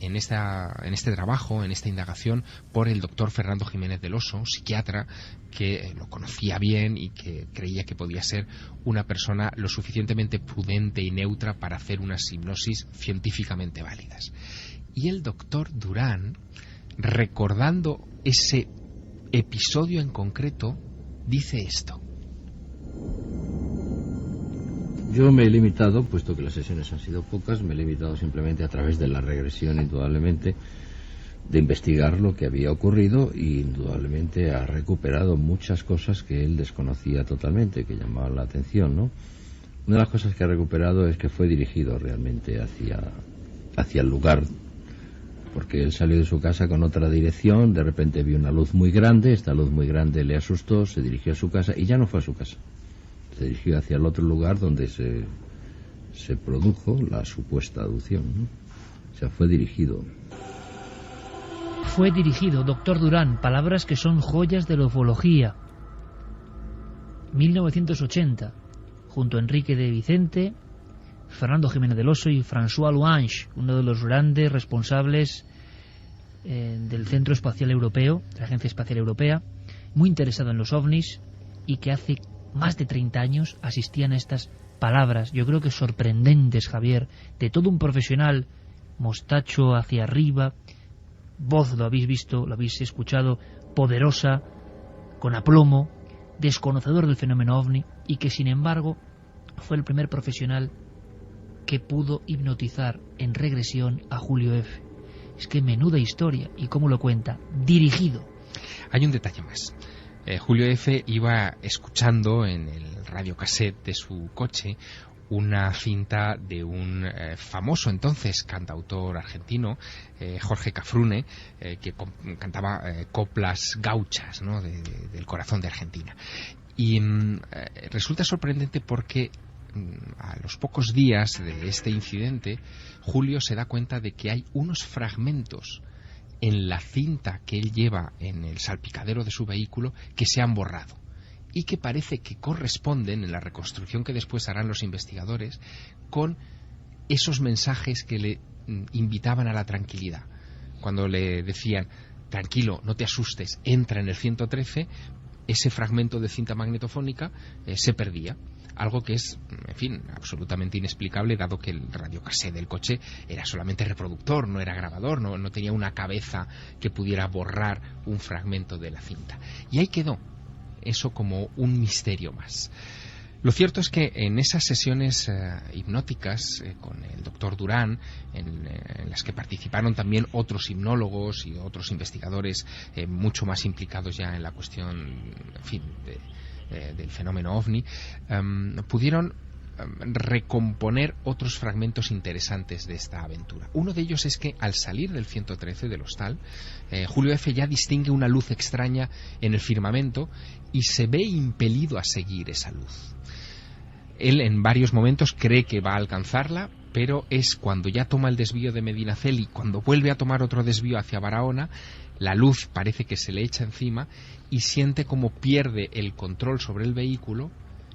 en este trabajo, en esta indagación, por el doctor Fernando Jiménez del Oso, un psiquiatra que lo conocía bien y que creía que podía ser una persona lo suficientemente prudente y neutra para hacer unas hipnosis científicamente válidas. Y el doctor Durán, recordando ese episodio en concreto, dice esto. Yo me he limitado, puesto que las sesiones han sido pocas, me he limitado simplemente a través de la regresión, indudablemente, de investigar lo que había ocurrido, y indudablemente ha recuperado muchas cosas que él desconocía totalmente, que llamaban la atención, ¿no? Una de las cosas que ha recuperado es que fue dirigido realmente hacia el lugar, porque él salió de su casa con otra dirección, de repente vio una luz muy grande, esta luz muy grande le asustó, se dirigió a su casa y ya no fue a su casa. Se dirigió hacia el otro lugar donde se produjo la supuesta abducción, ¿no? O sea, fue dirigido. Fue dirigido, doctor Durán, palabras que son joyas de la ufología. 1980, junto a Enrique de Vicente, Fernando Jiménez del Oso y François Louange, uno de los grandes responsables del Centro Espacial Europeo, de la Agencia Espacial Europea, muy interesado en los ovnis y que hace más de 30 años asistían a estas palabras, yo creo que sorprendentes, Javier, de todo un profesional, mostacho hacia arriba, voz, lo habéis visto, lo habéis escuchado, poderosa, con aplomo, desconocedor del fenómeno ovni, y que sin embargo, fue el primer profesional que pudo hipnotizar en regresión a Julio F. Es que menuda historia, y cómo lo cuenta, dirigido. Hay un detalle más. Julio F. iba escuchando en el radiocassette de su coche una cinta de un famoso entonces cantautor argentino, Jorge Cafrune, que cantaba coplas gauchas, ¿no?, del corazón de Argentina. Y resulta sorprendente porque a los pocos días de este incidente, Julio se da cuenta de que hay unos fragmentos en la cinta que él lleva en el salpicadero de su vehículo que se han borrado y que parece que corresponden, en la reconstrucción que después harán los investigadores, con esos mensajes que le invitaban a la tranquilidad. Cuando le decían, tranquilo, no te asustes, entra en el 113, ese fragmento de cinta magnetofónica se perdía. Algo que es, en fin, absolutamente inexplicable, dado que el radiocassette del coche era solamente reproductor, no era grabador, no tenía una cabeza que pudiera borrar un fragmento de la cinta. Y ahí quedó eso como un misterio más. Lo cierto es que en esas sesiones hipnóticas con el doctor Durán, en las que participaron también otros hipnólogos y otros investigadores mucho más implicados ya en la cuestión, en fin, del fenómeno OVNI, pudieron recomponer otros fragmentos interesantes de esta aventura. Uno de ellos es que al salir del 113 del hostal, Julio F. ya distingue una luz extraña en el firmamento y se ve impelido a seguir esa luz. Él en varios momentos cree que va a alcanzarla, pero es cuando ya toma el desvío de Medinaceli, cuando vuelve a tomar otro desvío hacia Barahona, la luz parece que se le echa encima y siente como pierde el control sobre el vehículo,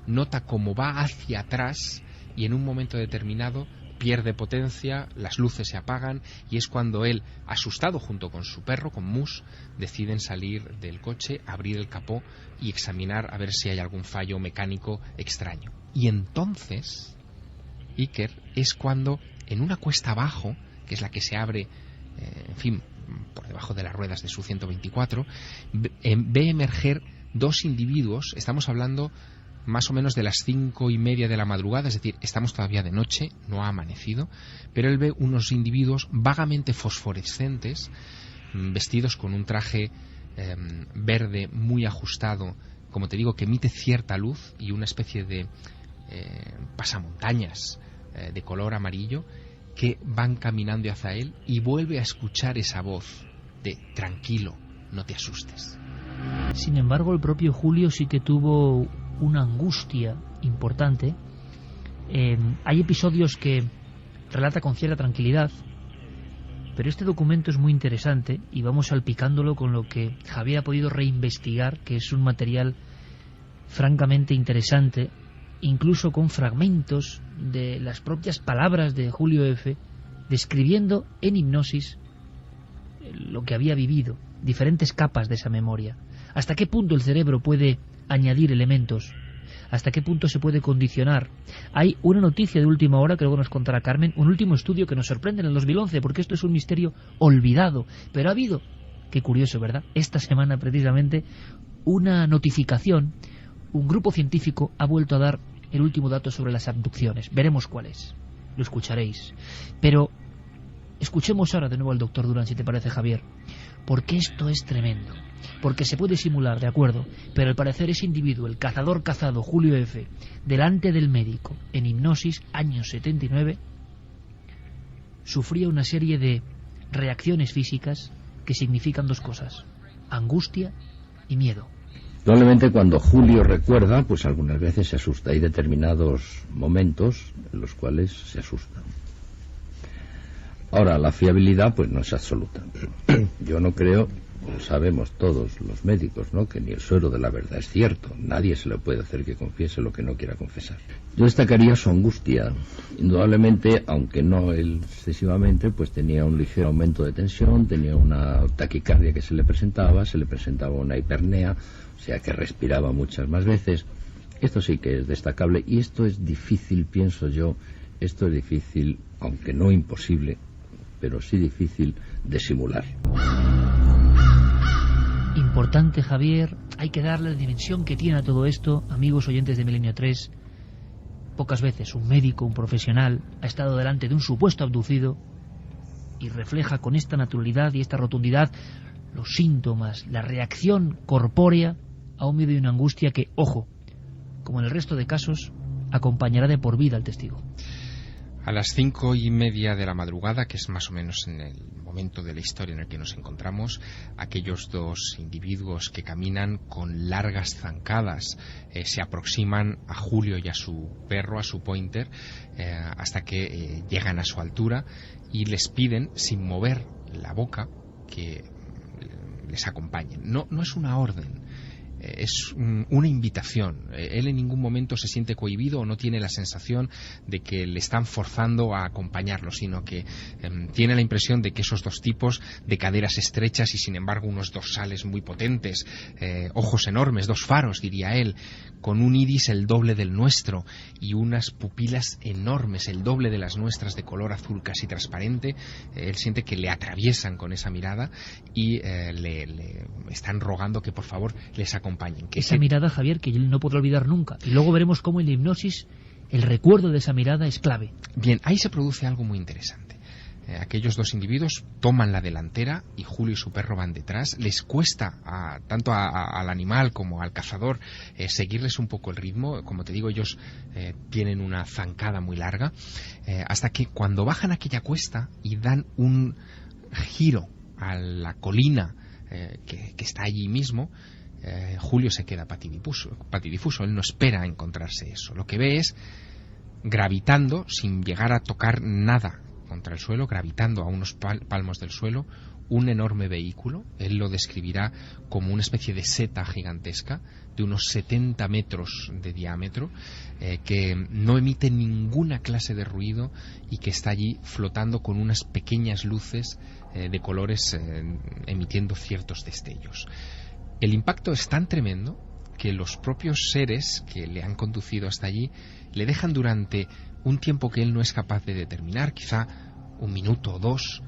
nota cómo va hacia atrás y en un momento determinado pierde potencia, las luces se apagan y es cuando él, asustado junto con su perro, con Mus, deciden salir del coche, abrir el capó y examinar a ver si hay algún fallo mecánico extraño. Y entonces, Iker, es cuando en una cuesta abajo, que es la que se abre, en fin, por debajo de las ruedas de su 124, ve emerger dos individuos. Estamos hablando más o menos de las 5:30 de la madrugada, es decir, estamos todavía de noche, no ha amanecido, pero él ve unos individuos vagamente fosforescentes, vestidos con un traje verde muy ajustado, como te digo, que emite cierta luz, y una especie de pasamontañas de color amarillo, que van caminando hacia él, y vuelve a escuchar esa voz de tranquilo, no te asustes. Sin embargo, el propio Julio sí que tuvo una angustia importante. Hay episodios que relata con cierta tranquilidad, pero este documento es muy interesante y vamos salpicándolo con lo que Javier ha podido reinvestigar, que es un material francamente interesante, incluso con fragmentos de las propias palabras de Julio F., describiendo en hipnosis lo que había vivido, diferentes capas de esa memoria. ¿Hasta qué punto el cerebro puede añadir elementos? ¿Hasta qué punto se puede condicionar? Hay una noticia de última hora que luego nos contará Carmen, un último estudio que nos sorprende en el 2011, porque esto es un misterio olvidado, pero ha habido, qué curioso, ¿verdad?, esta semana precisamente, una notificación. Un grupo científico ha vuelto a dar el último dato sobre las abducciones. Veremos cuál es, lo escucharéis, pero escuchemos ahora de nuevo al doctor Durán, si te parece, Javier, porque esto es tremendo. Porque se puede simular, de acuerdo, pero al parecer ese individuo, el cazador cazado Julio F., delante del médico, en hipnosis, años 79, sufría una serie de reacciones físicas que significan dos cosas: angustia y miedo. Probablemente cuando Julio recuerda, pues algunas veces se asusta. Hay determinados momentos en los cuales se asusta. Ahora, la fiabilidad pues no es absoluta. Yo no creo, lo sabemos todos los médicos, ¿no?, que ni el suero de la verdad es cierto. Nadie se le puede hacer que confiese lo que no quiera confesar. Yo destacaría su angustia. Indudablemente, aunque no él excesivamente, pues tenía un ligero aumento de tensión, tenía una taquicardia que se le presentaba una hipernea, o sea que respiraba muchas más veces. Esto sí que es destacable, y esto es difícil, pienso yo, esto es difícil, aunque no imposible, pero sí difícil de simular. Importante, Javier, hay que darle la dimensión que tiene a todo esto, amigos oyentes de Milenio 3, Pocas veces un médico, un profesional, ha estado delante de un supuesto abducido y refleja con esta naturalidad y esta rotundidad los síntomas, la reacción corpórea a un miedo y una angustia que, ojo, como en el resto de casos, acompañará de por vida al testigo. A las 5:30 de la madrugada, que es más o menos en el momento de la historia en el que nos encontramos, aquellos dos individuos que caminan con largas zancadas se aproximan a Julio y a su perro, a su pointer, hasta que llegan a su altura y les piden, sin mover la boca, que les acompañen. No es una orden. Es una invitación. Él en ningún momento se siente cohibido o no tiene la sensación de que le están forzando a acompañarlo, sino que tiene la impresión de que esos dos tipos de caderas estrechas y sin embargo unos dorsales muy potentes, ojos enormes, dos faros, diría él, con un iris el doble del nuestro y unas pupilas enormes, el doble de las nuestras, de color azul casi transparente, él siente que le atraviesan con esa mirada y le están rogando que por favor les acompañen. Esa mirada, Javier, que él no podrá olvidar nunca. Y luego veremos cómo en la hipnosis el recuerdo de esa mirada es clave. Bien, ahí se produce algo muy interesante. Aquellos dos individuos toman la delantera y Julio y su perro van detrás. Les cuesta tanto al animal como al cazador seguirles un poco el ritmo. Como te digo, ellos tienen una zancada muy larga, hasta que cuando bajan aquella cuesta y dan un giro a la colina que está allí mismo, Julio se queda patidifuso. Él no espera encontrarse eso. Lo que ve es, gravitando, sin llegar a tocar nada contra el suelo, gravitando a unos palmos del suelo, un enorme vehículo. Él lo describirá como una especie de seta gigantesca de unos 70 metros de diámetro, que no emite ninguna clase de ruido y que está allí flotando con unas pequeñas luces de colores emitiendo ciertos destellos. El impacto es tan tremendo que los propios seres que le han conducido hasta allí le dejan durante un tiempo que él no es capaz de determinar, quizá un minuto o dos,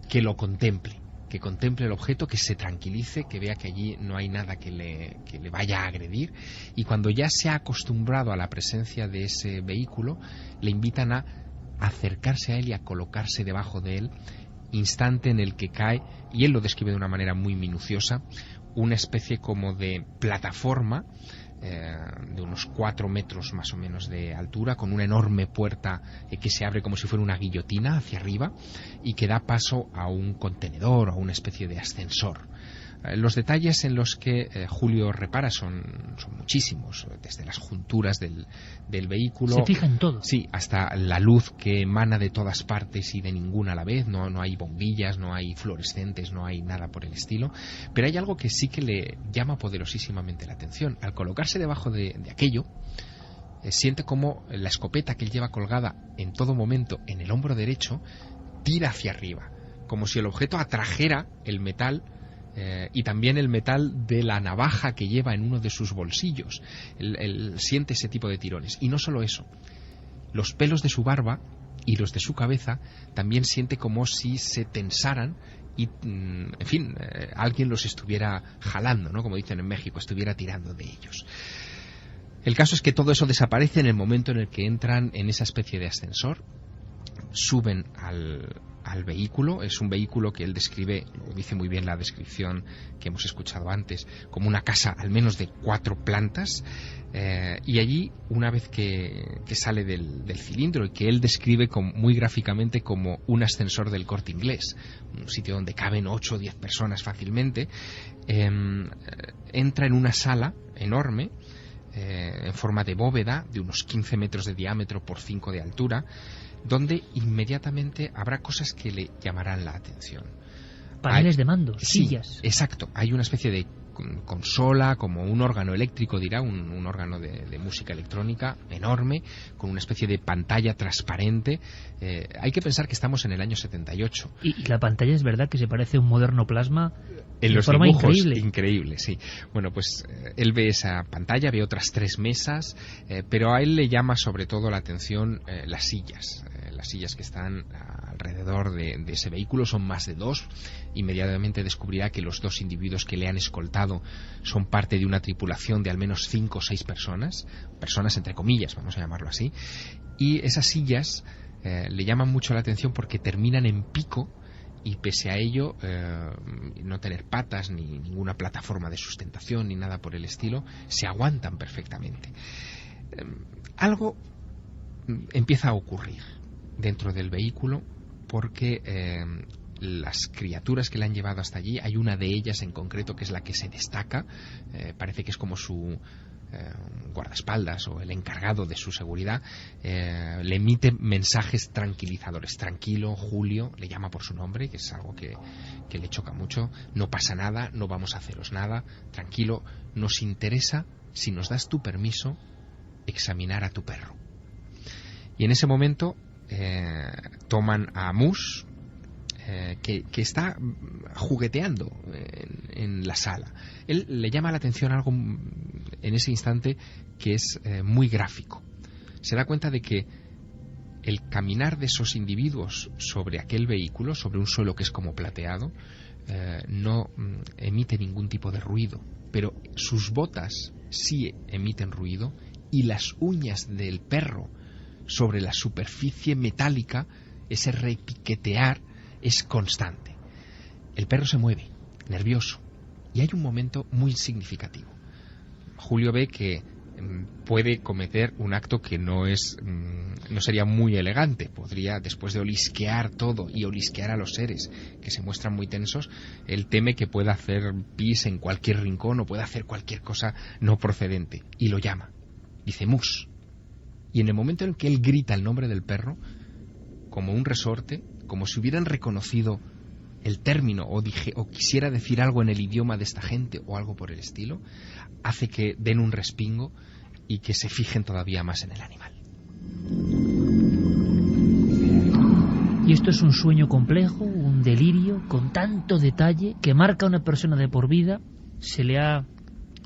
que lo contemple, que contemple el objeto, que se tranquilice, que vea que allí no hay nada que le vaya a agredir, y cuando ya se ha acostumbrado a la presencia de ese vehículo, le invitan a acercarse a él y a colocarse debajo de él, instante en el que cae, y él lo describe de una manera muy minuciosa, una especie como de plataforma de unos 4 metros más o menos de altura, con una enorme puerta que se abre como si fuera una guillotina hacia arriba y que da paso a un contenedor o a una especie de ascensor. Los detalles en los que Julio repara son muchísimos, desde las junturas del vehículo. Se fija en todo. Sí, hasta la luz que emana de todas partes y de ninguna a la vez. No hay bombillas, no hay fluorescentes, no hay nada por el estilo. Pero hay algo que sí que le llama poderosísimamente la atención. Al colocarse debajo de aquello, siente como la escopeta que él lleva colgada en todo momento en el hombro derecho tira hacia arriba, como si el objeto atrajera el metal y también el metal de la navaja que lleva en uno de sus bolsillos. Él siente ese tipo de tirones. Y no solo eso, los pelos de su barba y los de su cabeza también siente como si se tensaran y, en fin, alguien los estuviera jalando, ¿no? Como dicen en México, estuviera tirando de ellos. El caso es que todo eso desaparece en el momento en el que entran en esa especie de ascensor, suben al vehículo. Es un vehículo que él describe, lo dice muy bien la descripción que hemos escuchado antes, como una casa al menos de 4 plantas, y allí, una vez que sale del cilindro, y que él describe muy gráficamente como un ascensor del Corte Inglés, un sitio donde caben 8 o 10 personas fácilmente, entra en una sala enorme, en forma de bóveda, de unos 15 metros de diámetro por 5 de altura, donde inmediatamente habrá cosas que le llamarán la atención. Paneles de mando, sillas. Exacto, hay una especie de consola, como un órgano eléctrico, dirá, un órgano de música electrónica enorme, con una especie de pantalla transparente. Hay que pensar que estamos en el año 78. Y la pantalla es verdad que se parece a un moderno plasma en los forma dibujos, increíble, sí. Bueno, pues él ve esa pantalla, ve otras 3 mesas, pero a él le llama sobre todo la atención las sillas que están alrededor de ese vehículo. Son más de 2. Inmediatamente descubrirá que los 2 individuos que le han escoltado son parte de una tripulación de al menos 5 o 6 personas entre comillas, vamos a llamarlo así. Y esas sillas le llaman mucho la atención porque terminan en pico, y pese a ello no tener patas ni ninguna plataforma de sustentación ni nada por el estilo, se aguantan perfectamente. Algo empieza a ocurrir dentro del vehículo, porque las criaturas que le han llevado hasta allí, hay una de ellas en concreto que es la que se destaca, parece que es como su guardaespaldas o el encargado de su seguridad, le emite mensajes tranquilizadores. Tranquilo, Julio, le llama por su nombre, que es algo que le choca mucho. No pasa nada, no vamos a haceros nada, tranquilo, nos interesa, si nos das tu permiso, examinar a tu perro. Y en ese momento toman a Mus, que está jugueteando en la sala. Él le llama la atención algo en ese instante que es muy gráfico. Se da cuenta de que el caminar de esos individuos sobre aquel vehículo, sobre un suelo que es como plateado, no emite ningún tipo de ruido, pero sus botas sí emiten ruido, y las uñas del perro sobre la superficie metálica, ese repiquetear, es constante. El perro se mueve, nervioso, y hay un momento muy significativo. Julio ve que puede cometer un acto que no sería muy elegante. Podría, después de olisquear todo y olisquear a los seres que se muestran muy tensos, él teme que pueda hacer pis en cualquier rincón o pueda hacer cualquier cosa no procedente, y lo llama. Dice Mus. Y en el momento en que él grita el nombre del perro, como un resorte, como si hubieran reconocido el término o quisiera decir algo en el idioma de esta gente o algo por el estilo, hace que den un respingo y que se fijen todavía más en el animal. Y esto es un sueño complejo, un delirio con tanto detalle que marca a una persona de por vida. Se le ha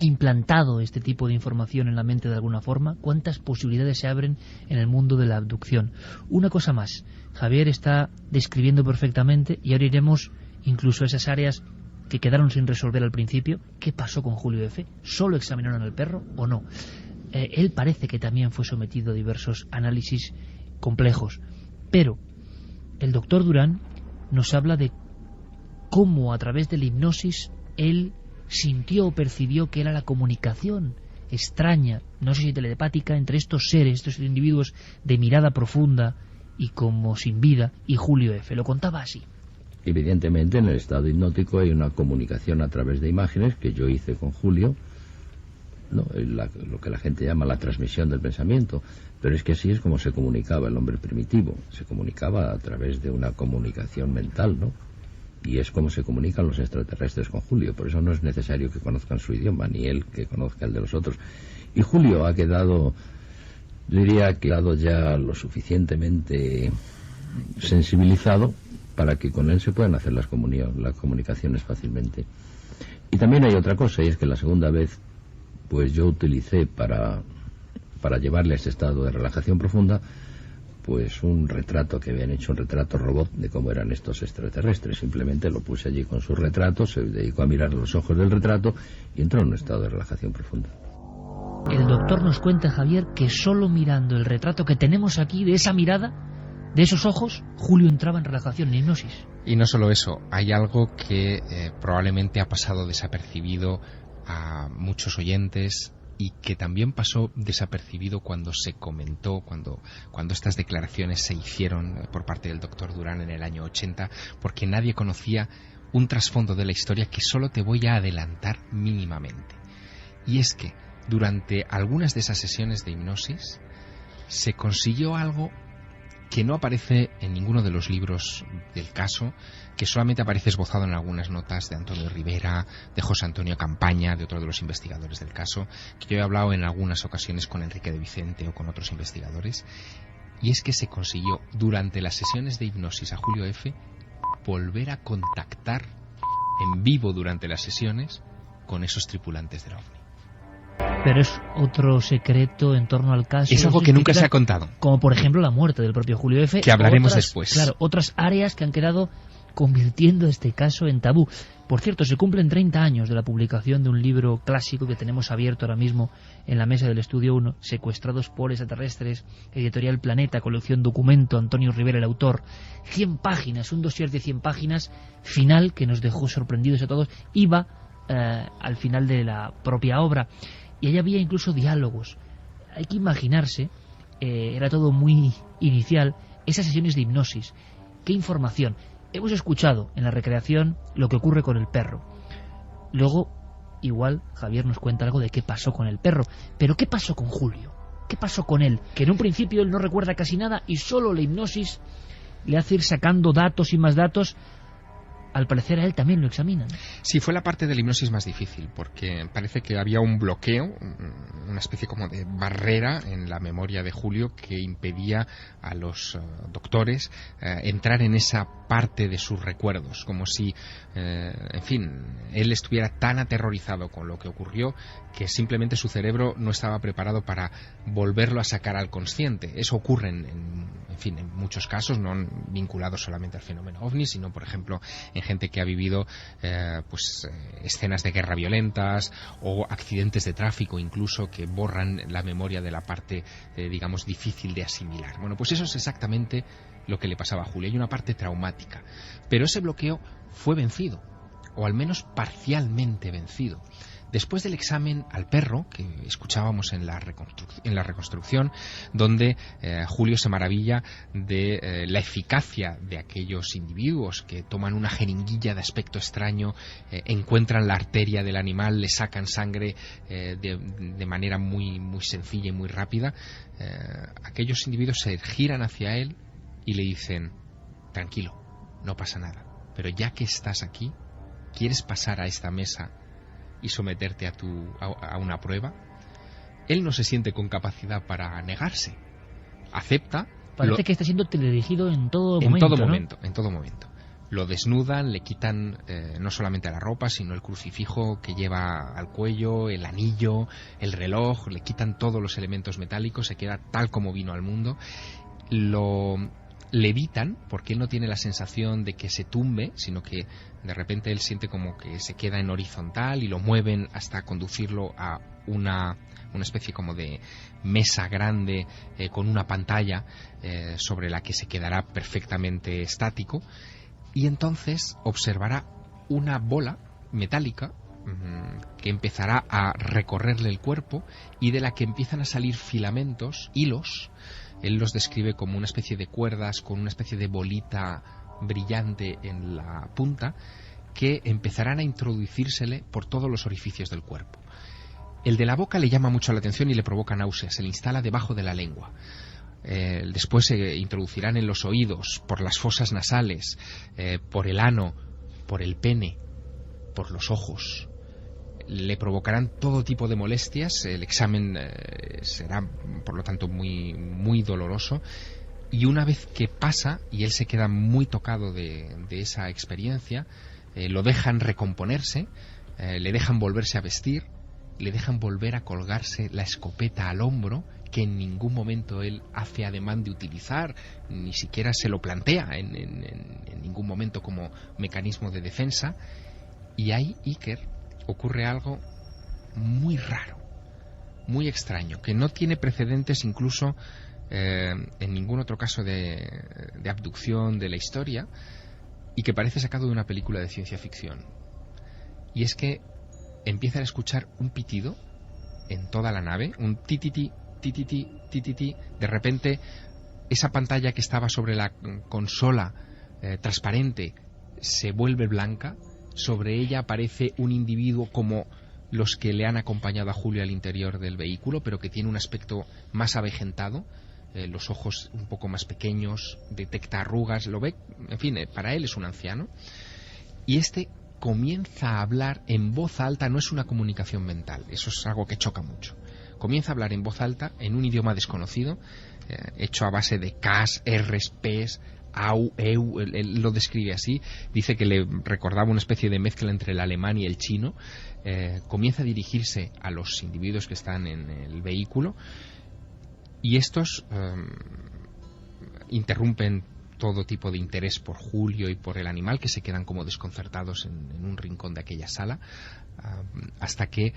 implantado este tipo de información en la mente de alguna forma. ¿Cuántas posibilidades se abren en el mundo de la abducción? Una cosa más, Javier está describiendo perfectamente, y ahora iremos incluso a esas áreas que quedaron sin resolver al principio. ¿Qué pasó con Julio F? ¿Solo examinaron al perro o no? Él parece que también fue sometido a diversos análisis complejos, pero el doctor Durán nos habla de cómo a través de la hipnosis él sintió o percibió que era la comunicación extraña, no sé si telepática, entre estos seres, estos individuos de mirada profunda y como sin vida, y Julio F. Lo contaba así. Evidentemente, en el estado hipnótico hay una comunicación a través de imágenes que yo hice con Julio, ¿no? Lo que la gente llama la transmisión del pensamiento, pero es que así es como se comunicaba el hombre primitivo, se comunicaba a través de una comunicación mental, ¿no? Y es como se comunican los extraterrestres con Julio. Por eso no es necesario que conozcan su idioma, ni él que conozca el de los otros. Y Julio ha quedado, diría que ha quedado ya lo suficientemente sensibilizado para que con él se puedan hacer las comunicaciones fácilmente. Y también hay otra cosa, y es que la segunda vez, pues yo utilicé para llevarle a ese estado de relajación profunda, pues un retrato que habían hecho, un retrato robot de cómo eran estos extraterrestres. Simplemente lo puse allí con su retrato, se dedicó a mirar los ojos del retrato y entró en un estado de relajación profunda. El doctor nos cuenta, Javier, que solo mirando el retrato que tenemos aquí, de esa mirada, de esos ojos, Julio entraba en relajación, en hipnosis. Y no solo eso, hay algo que probablemente ha pasado desapercibido a muchos oyentes, y que también pasó desapercibido cuando se comentó, cuando estas declaraciones se hicieron por parte del doctor Durán en el año 80, porque nadie conocía un trasfondo de la historia que solo te voy a adelantar mínimamente. Y es que durante algunas de esas sesiones de hipnosis se consiguió algo que no aparece en ninguno de los libros del caso, que solamente aparece esbozado en algunas notas de Antonio Rivera, de José Antonio Campaña, de otro de los investigadores del caso, que yo he hablado en algunas ocasiones con Enrique de Vicente o con otros investigadores, y es que se consiguió durante las sesiones de hipnosis a Julio F. volver a contactar en vivo durante las sesiones con esos tripulantes del OVNI. Pero es otro secreto en torno al caso. Es algo que nunca se ha contado. Como por ejemplo la muerte del propio Julio F. Que hablaremos después. Claro, otras áreas que han quedado convirtiendo este caso en tabú. Por cierto, se cumplen 30 años de la publicación de un libro clásico que tenemos abierto ahora mismo en la mesa del Estudio 1, Secuestrados por extraterrestres, editorial Planeta, colección Documento, Antonio Rivera el autor. 100 páginas, un dossier de 100 páginas final que nos dejó sorprendidos a todos. Iba al final de la propia obra y allá había incluso diálogos. Hay que imaginarse, era todo muy inicial, esas sesiones de hipnosis. ¿Qué información? Hemos escuchado en la recreación lo que ocurre con el perro. Luego, igual, Javier nos cuenta algo de qué pasó con el perro. Pero ¿qué pasó con Julio? ¿Qué pasó con él? Que en un principio él no recuerda casi nada y solo la hipnosis le hace ir sacando datos y más datos. Al parecer a él también lo examinan. Sí, fue la parte de la hipnosis más difícil, porque parece que había un bloqueo, una especie como de barrera en la memoria de Julio que impedía a los doctores entrar en esa parte de sus recuerdos, como si, en fin, él estuviera tan aterrorizado con lo que ocurrió que simplemente su cerebro no estaba preparado para volverlo a sacar al consciente. Eso ocurre en muchos casos, no vinculados solamente al fenómeno OVNI, sino, por ejemplo, en gente que ha vivido escenas de guerra violentas o accidentes de tráfico incluso que borran la memoria de la parte, digamos, difícil de asimilar. Bueno, pues eso es exactamente lo que le pasaba a Julio. Hay una parte traumática, pero ese bloqueo fue vencido, o al menos parcialmente vencido. Después del examen al perro, que escuchábamos en la reconstrucción, donde Julio se maravilla de la eficacia de aquellos individuos que toman una jeringuilla de aspecto extraño, encuentran la arteria del animal, le sacan sangre de manera muy, muy sencilla y muy rápida, aquellos individuos se giran hacia él y le dicen: tranquilo, no pasa nada, pero ya que estás aquí, ¿quieres pasar a esta mesa y someterte a una prueba? Él no se siente con capacidad para negarse. Acepta. Parece que está siendo teledirigido en todo momento. En todo momento. Lo desnudan, le quitan no solamente la ropa, sino el crucifijo que lleva al cuello, el anillo, el reloj, le quitan todos los elementos metálicos, se queda tal como vino al mundo. Lo levitan, porque él no tiene la sensación de que se tumbe, sino que de repente él siente como que se queda en horizontal y lo mueven hasta conducirlo a una especie como de mesa grande con una pantalla sobre la que se quedará perfectamente estático, y entonces observará una bola metálica que empezará a recorrerle el cuerpo y de la que empiezan a salir filamentos, hilos. Él los describe como una especie de cuerdas con una especie de bolita brillante en la punta que empezarán a introducírsele por todos los orificios del cuerpo. El de la boca le llama mucho la atención y le provoca náuseas, se le instala debajo de la lengua. Después se introducirán en los oídos, por las fosas nasales, por el ano, por el pene, por los ojos. Le provocarán todo tipo de molestias. El examen será, por lo tanto, muy, muy doloroso. Y una vez que pasa, y él se queda muy tocado de esa experiencia, lo dejan recomponerse, le dejan volverse a vestir, le dejan volver a colgarse la escopeta al hombro, que en ningún momento él hace ademán de utilizar, ni siquiera se lo plantea en ningún momento como mecanismo de defensa. Y ahí, Iker, ocurre algo muy raro, muy extraño, que no tiene precedentes incluso en ningún otro caso de abducción de la historia, y que parece sacado de una película de ciencia ficción. Y es que empiezan a escuchar un pitido en toda la nave, un tititi, tititi, tititi. De repente, esa pantalla que estaba sobre la consola transparente se vuelve blanca. Sobre ella aparece un individuo como los que le han acompañado a Julio al interior del vehículo, pero que tiene un aspecto más avejentado, los ojos un poco más pequeños, detecta arrugas, lo ve, en fin, para él es un anciano. Y este comienza a hablar en voz alta, no es una comunicación mental, eso es algo que choca mucho. Comienza a hablar en voz alta, en un idioma desconocido, hecho a base de Ks, Rs, Ps, él lo describe así, dice que le recordaba una especie de mezcla entre el alemán y el chino. Comienza a dirigirse a los individuos que están en el vehículo y estos interrumpen todo tipo de interés por Julio y por el animal, que se quedan como desconcertados en un rincón de aquella sala, hasta que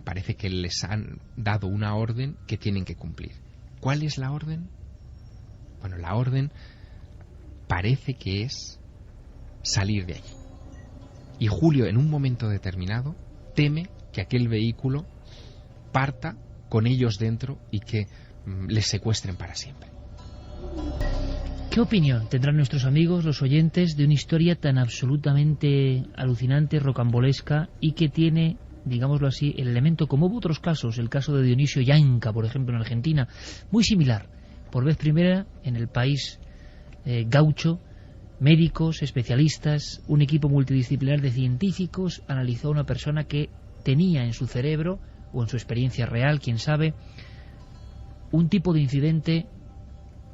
parece que les han dado una orden que tienen que cumplir. ¿Cuál es la orden? Bueno, la orden parece que es salir de allí. Y Julio, en un momento determinado, teme que aquel vehículo parta con ellos dentro y que les secuestren para siempre. ¿Qué opinión tendrán nuestros amigos, los oyentes, de una historia tan absolutamente alucinante, rocambolesca y que tiene, digámoslo así, el elemento, como hubo otros casos, el caso de Dionisio Yanca, por ejemplo, en Argentina, muy similar? Por vez primera, en el país gaucho, médicos, especialistas, un equipo multidisciplinar de científicos analizó a una persona que tenía en su cerebro, o en su experiencia real, quién sabe, un tipo de incidente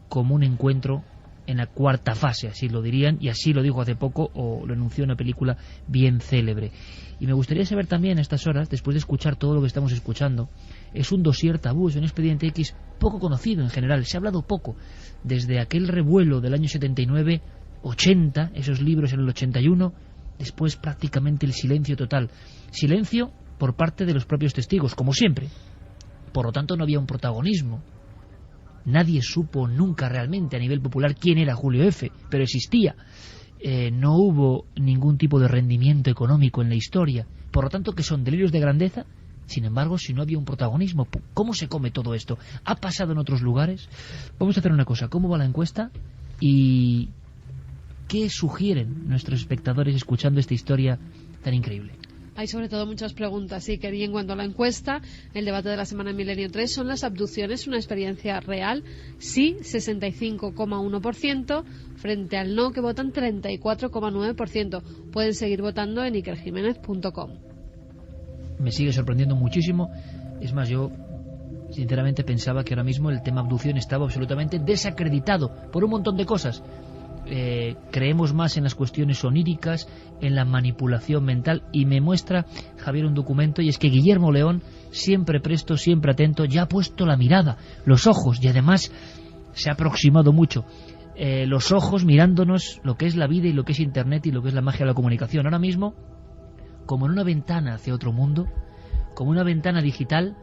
como un encuentro en la cuarta fase, así lo dirían, y así lo dijo hace poco, o lo anunció en una película bien célebre. Y me gustaría saber también a estas horas, después de escuchar todo lo que estamos escuchando, es un dossier tabú, es un expediente X poco conocido en general, se ha hablado poco, desde aquel revuelo del año 79, 80, esos libros en el 81, después prácticamente el silencio total. Silencio por parte de los propios testigos, como siempre. Por lo tanto no había un protagonismo. Nadie supo nunca realmente a nivel popular quién era Julio F., pero existía. No hubo ningún tipo de rendimiento económico en la historia. Por lo tanto, que son delirios de grandeza. Sin embargo, si no había un protagonismo, ¿cómo se come todo esto? ¿Ha pasado en otros lugares? Vamos a hacer una cosa. ¿Cómo va la encuesta? ¿Y qué sugieren nuestros espectadores escuchando esta historia tan increíble? Hay sobre todo muchas preguntas, sí, que y en cuanto a la encuesta, el debate de la semana en Milenio 3, ¿son las abducciones una experiencia real? Sí, 65,1%, frente al no, que votan 34,9%. Pueden seguir votando en ikerjimenez.com. Me sigue sorprendiendo muchísimo. Es más, yo sinceramente pensaba que ahora mismo el tema abducción estaba absolutamente desacreditado por un montón de cosas. Creemos más en las cuestiones oníricas, en la manipulación mental, y me muestra Javier un documento, y es que Guillermo León, siempre presto, siempre atento, ya ha puesto la mirada, los ojos, y además se ha aproximado mucho, los ojos mirándonos lo que es la vida y lo que es Internet y lo que es la magia de la comunicación. Ahora mismo, como en una ventana hacia otro mundo, como una ventana digital,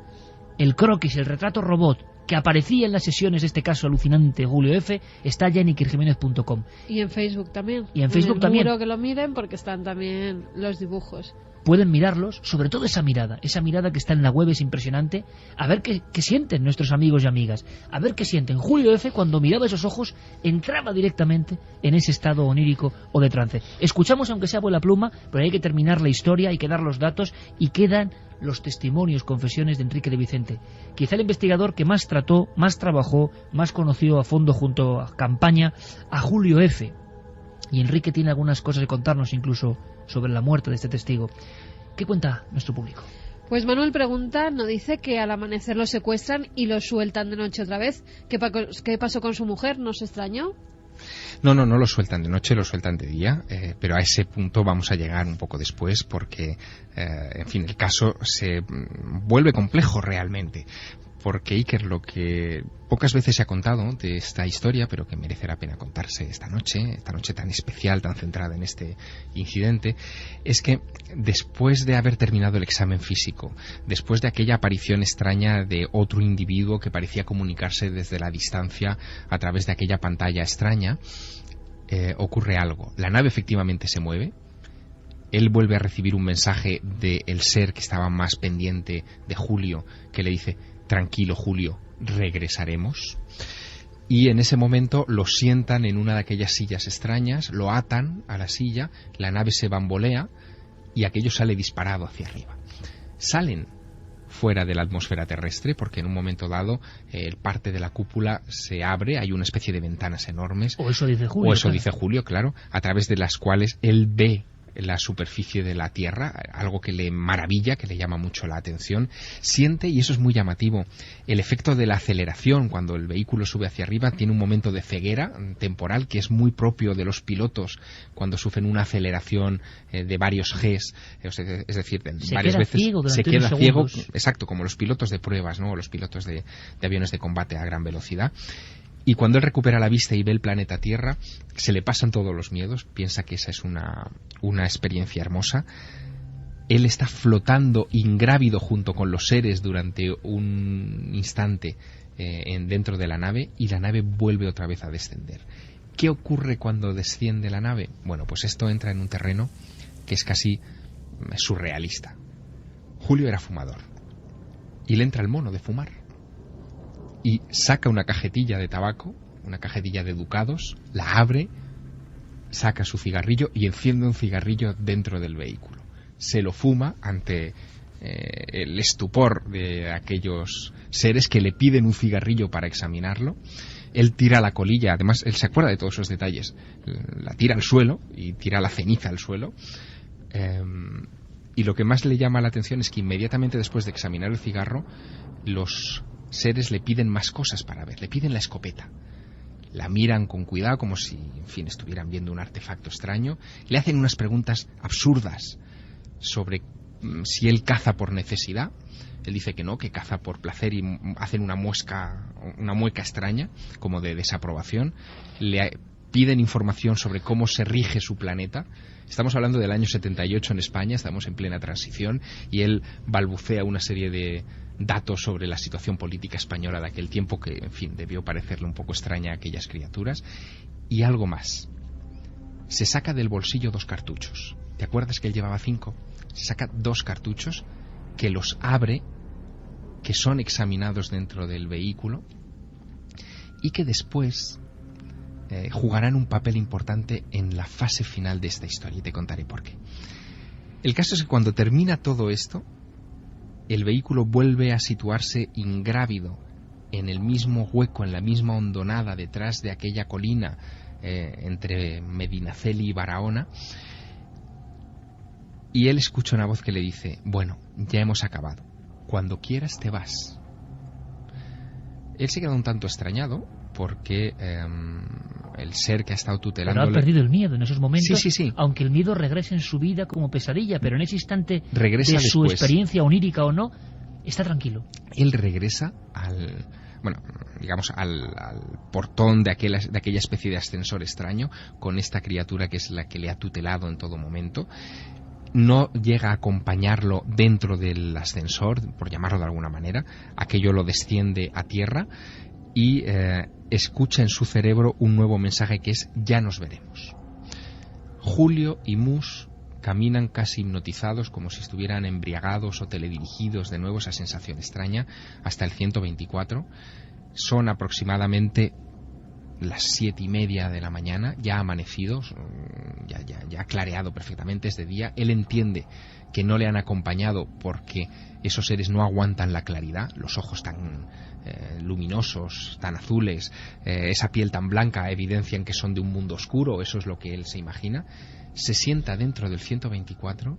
el croquis, el retrato robot que aparecía en las sesiones de este caso alucinante Julio F., está ya en ikerjimenez.com. Y en Facebook también. Y en Facebook también. Seguro que lo miren porque están también los dibujos. Pueden mirarlos, sobre todo esa mirada que está en la web es impresionante. A ver qué sienten nuestros amigos y amigas, a ver qué sienten. Julio F., cuando miraba esos ojos, entraba directamente en ese estado onírico o de trance. Escuchamos, aunque sea vuela pluma, pero hay que terminar la historia, hay que dar los datos, y quedan los testimonios, confesiones de Enrique de Vicente, quizá el investigador que más trató, más trabajó, más conoció a fondo junto a Campaña a Julio F. Y Enrique tiene algunas cosas que contarnos incluso sobre la muerte de este testigo. ¿Qué cuenta nuestro público? Pues Manuel pregunta, nos dice que al amanecer lo secuestran y lo sueltan de noche otra vez. ¿Qué pasó con su mujer? ¿Nos extrañó? No lo sueltan de noche, lo sueltan de día, pero a ese punto vamos a llegar un poco después porque, en fin, el caso se vuelve complejo realmente. Porque, Iker, lo que pocas veces se ha contado de esta historia, pero que merece la pena contarse esta noche tan especial, tan centrada en este incidente, es que después de haber terminado el examen físico, después de aquella aparición extraña de otro individuo que parecía comunicarse desde la distancia a través de aquella pantalla extraña, ocurre algo. La nave efectivamente se mueve. Él vuelve a recibir un mensaje del ser que estaba más pendiente de Julio, que le dice: tranquilo, Julio, regresaremos. Y en ese momento lo sientan en una de aquellas sillas extrañas, lo atan a la silla, la nave se bambolea y aquello sale disparado hacia arriba. Salen fuera de la atmósfera terrestre porque en un momento dado parte de la cúpula se abre, hay una especie de ventanas enormes. O eso dice Julio. Dice Julio, claro, a través de las cuales él ve la superficie de la Tierra, algo que le maravilla, que le llama mucho la atención. Siente, y eso es muy llamativo, el efecto de la aceleración. Cuando el vehículo sube hacia arriba tiene un momento de ceguera temporal que es muy propio de los pilotos cuando sufren una aceleración de varios Gs, es decir, varias veces se queda ciego, exacto, como los pilotos de pruebas, ¿no? O los pilotos de aviones de combate a gran velocidad. Y cuando él recupera la vista y ve el planeta Tierra, se le pasan todos los miedos, piensa que esa es una experiencia hermosa. Él está flotando ingrávido junto con los seres durante un instante dentro de la nave, y la nave vuelve otra vez a descender. ¿Qué ocurre cuando desciende la nave? Bueno, pues esto entra en un terreno que es casi surrealista. Julio era fumador y le entra el mono de fumar. Y saca una cajetilla de tabaco, una cajetilla de ducados, la abre, saca su cigarrillo y enciende un cigarrillo dentro del vehículo. Se lo fuma ante el estupor de aquellos seres que le piden un cigarrillo para examinarlo. Él tira la colilla, además él se acuerda de todos esos detalles, la tira al suelo y tira la ceniza al suelo. Y lo que más le llama la atención es que inmediatamente después de examinar el cigarro, los seres le piden más cosas para ver, le piden la escopeta. La miran con cuidado como si, en fin, estuvieran viendo un artefacto extraño. Le hacen unas preguntas absurdas sobre si él caza por necesidad. Él dice que no, que caza por placer, y hacen una mueca extraña, como de desaprobación. Le piden información sobre cómo se rige su planeta. Estamos hablando del año 78 en España, estamos en plena transición, y él balbucea una serie de datos sobre la situación política española de aquel tiempo que, en fin, debió parecerle un poco extraña a aquellas criaturas. Y algo más. Se saca del bolsillo 2 cartuchos. ¿Te acuerdas que él llevaba 5? Se saca 2 cartuchos que los abre, que son examinados dentro del vehículo y que después jugarán un papel importante en la fase final de esta historia, y te contaré por qué. El caso es que cuando termina todo esto, el vehículo vuelve a situarse ingrávido en el mismo hueco, en la misma hondonada detrás de aquella colina entre Medinaceli y Barahona, y él escucha una voz que le dice: bueno, ya hemos acabado, cuando quieras te vas. Él se queda un tanto extrañado porque el ser que ha estado tutelándole... Pero ha perdido el miedo en esos momentos, sí. Aunque el miedo regrese en su vida como pesadilla, pero en ese instante regresa de su después. Experiencia onírica o no, está tranquilo. Él regresa al portón de aquella especie de ascensor extraño, con esta criatura que es la que le ha tutelado en todo momento. No llega a acompañarlo dentro del ascensor, por llamarlo de alguna manera. Aquello lo desciende a tierra y escucha en su cerebro un nuevo mensaje que es: ya nos veremos. Julio y Mus caminan casi hipnotizados, como si estuvieran embriagados o teledirigidos, de nuevo esa sensación extraña, hasta el 124. Son aproximadamente las 7:30 de la mañana, ya ha amanecido, ya ha clareado perfectamente, es de día. Él entiende que no le han acompañado porque esos seres no aguantan la claridad, los ojos tan luminosos, tan azules, esa piel tan blanca evidencian que son de un mundo oscuro, eso es lo que él se imagina. Se sienta dentro del 124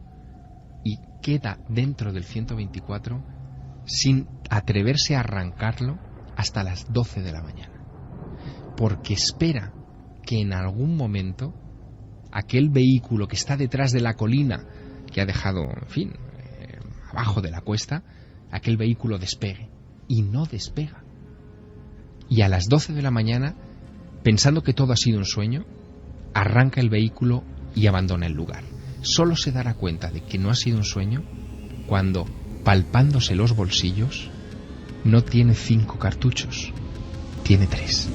y queda dentro del 124 sin atreverse a arrancarlo hasta las 12 de la mañana. Porque espera que en algún momento aquel vehículo que está detrás de la colina, que ha dejado, en fin, abajo de la cuesta, aquel vehículo despegue. Y no despega. Y a las 12 de la mañana, pensando que todo ha sido un sueño, arranca el vehículo y abandona el lugar. Solo se dará cuenta de que no ha sido un sueño cuando, palpándose los bolsillos, no tiene 5 cartuchos, tiene 3.